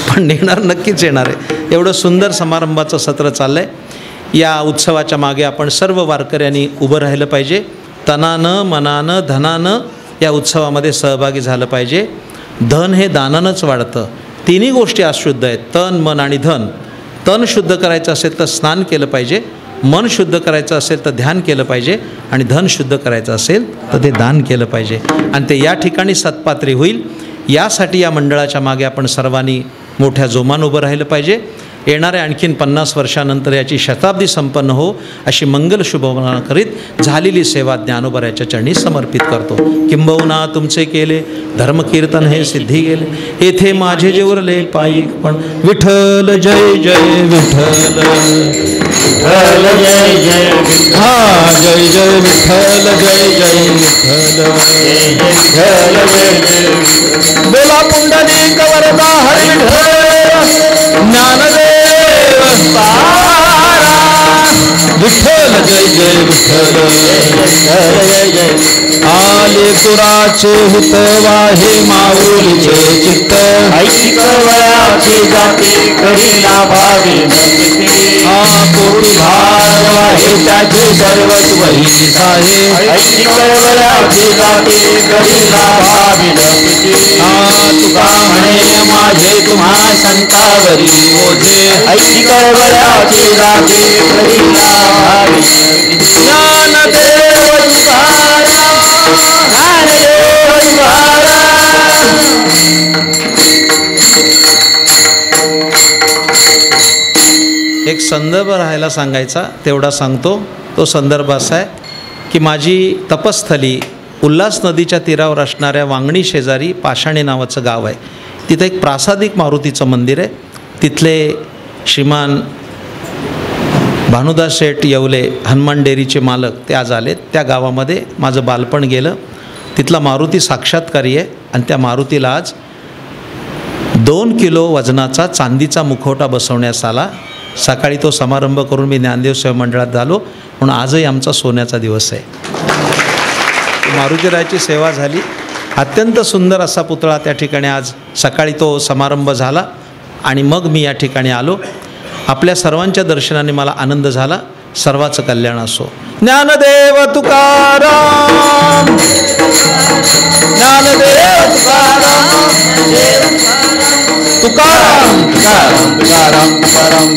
पण येणार, नक्कीच येणार आहे. एवढं सुंदर समारंभाचं सत्र चाललं आहे. या उत्सवाच्या मागे आपण सर्व वारकऱ्यांनी उभं राहिलं पाहिजे. तनानं, मनानं, धनानं या उत्सवामध्ये सहभागी झालं पाहिजे. धन हे दानानंच वाढतं. तिन्ही गोष्टी अशुद्ध आहेत, तन, मन आणि धन. तन शुद्ध करायचं असेल तर स्नान केलं पाहिजे, मन शुद्ध करायचं असेल तर ध्यान केलं पाहिजे आणि धन शुद्ध करायचं असेल तर ते दान केलं पाहिजे आणि ते या ठिकाणी सत्पात्री होईल. यासाठी या मंडळाच्या मागे आपण सर्वांनी मोठ्या जोमानं उभं राहिलं पाहिजे. येणाऱ्या आणखीन 50 वर्षानंतर याची शताब्दी संपन्न हो अशी मंगल शुभकामना करीत झालेली सेवा ज्ञानोबराच्या चरणी समर्पित करतो. किंबहुना तुमचे केले धर्मकीर्तन हे सिद्धी गेले, येथे माझे जे उरले पायी पण विठ्ठल जय जय विठ्ठल, विठ्ठल जय जय हा जय जय विठ्ठल जय जय विठ्ठल, विठ्ठल जय जय बोला पुंडलिक वरदा हरी विठ्ठल ज्ञानदेव तारा, विठ्ठल जय जय विठ्ठल, विठ्ठल जय जय आले कुराचे हित वाहे माऊलीचे चित्त, ऐक वयाची जाती करीला भावी नमती, कोटी भार वाहे त्याचे सर्वस्व ही आहे, ऐक वयाची जाती करीला भावी नमती, तुका म्हणे माझे तुम्हा संतावरी ओझे, ऐक वयाची जाती करीला भावी नमती, ज्ञानदेव तुकाराम, ज्ञानदेव तुकाराम. एक संदर्भ राहायला सांगायचा तेवढा सांगतो. तो संदर्भ असा आहे की माझी तपस्थली उल्हास नदीच्या तीरावर असणाऱ्या वांगणी शेजारी पाषाणी नावाचं गाव आहे. तिथं एक प्रासादिक मारुतीचं मंदिर आहे. तिथले श्रीमान भानुदास शेठ येवले हनुमान डेअरीचे मालक ते आज आलेत. त्या गावामध्ये माझं बालपण गेलं. तिथला मारुती साक्षात्कारी आहे आणि त्या मारुतीला आज 2 किलो वजनाचा चांदीचा मुखवटा बसवण्यास आला. सकाळी तो समारंभ करून मी ज्ञानदेव सेवा मंडळात झालो, म्हणून आजही आमचा सोन्याचा दिवस आहे. मारुतीरायाची सेवा झाली. अत्यंत सुंदर असा पुतळा त्या ठिकाणी आज सकाळी तो समारंभ झाला आणि मग मी या ठिकाणी आलो. आपल्या सर्वांच्या दर्शनाने मला आनंद झाला. सर्वाचं कल्याण असो. ज्ञानदेव तुकाराम, ज्ञानदेव तुकाराम, तुकाराम तुकाराम तुकाराम तुकाराम.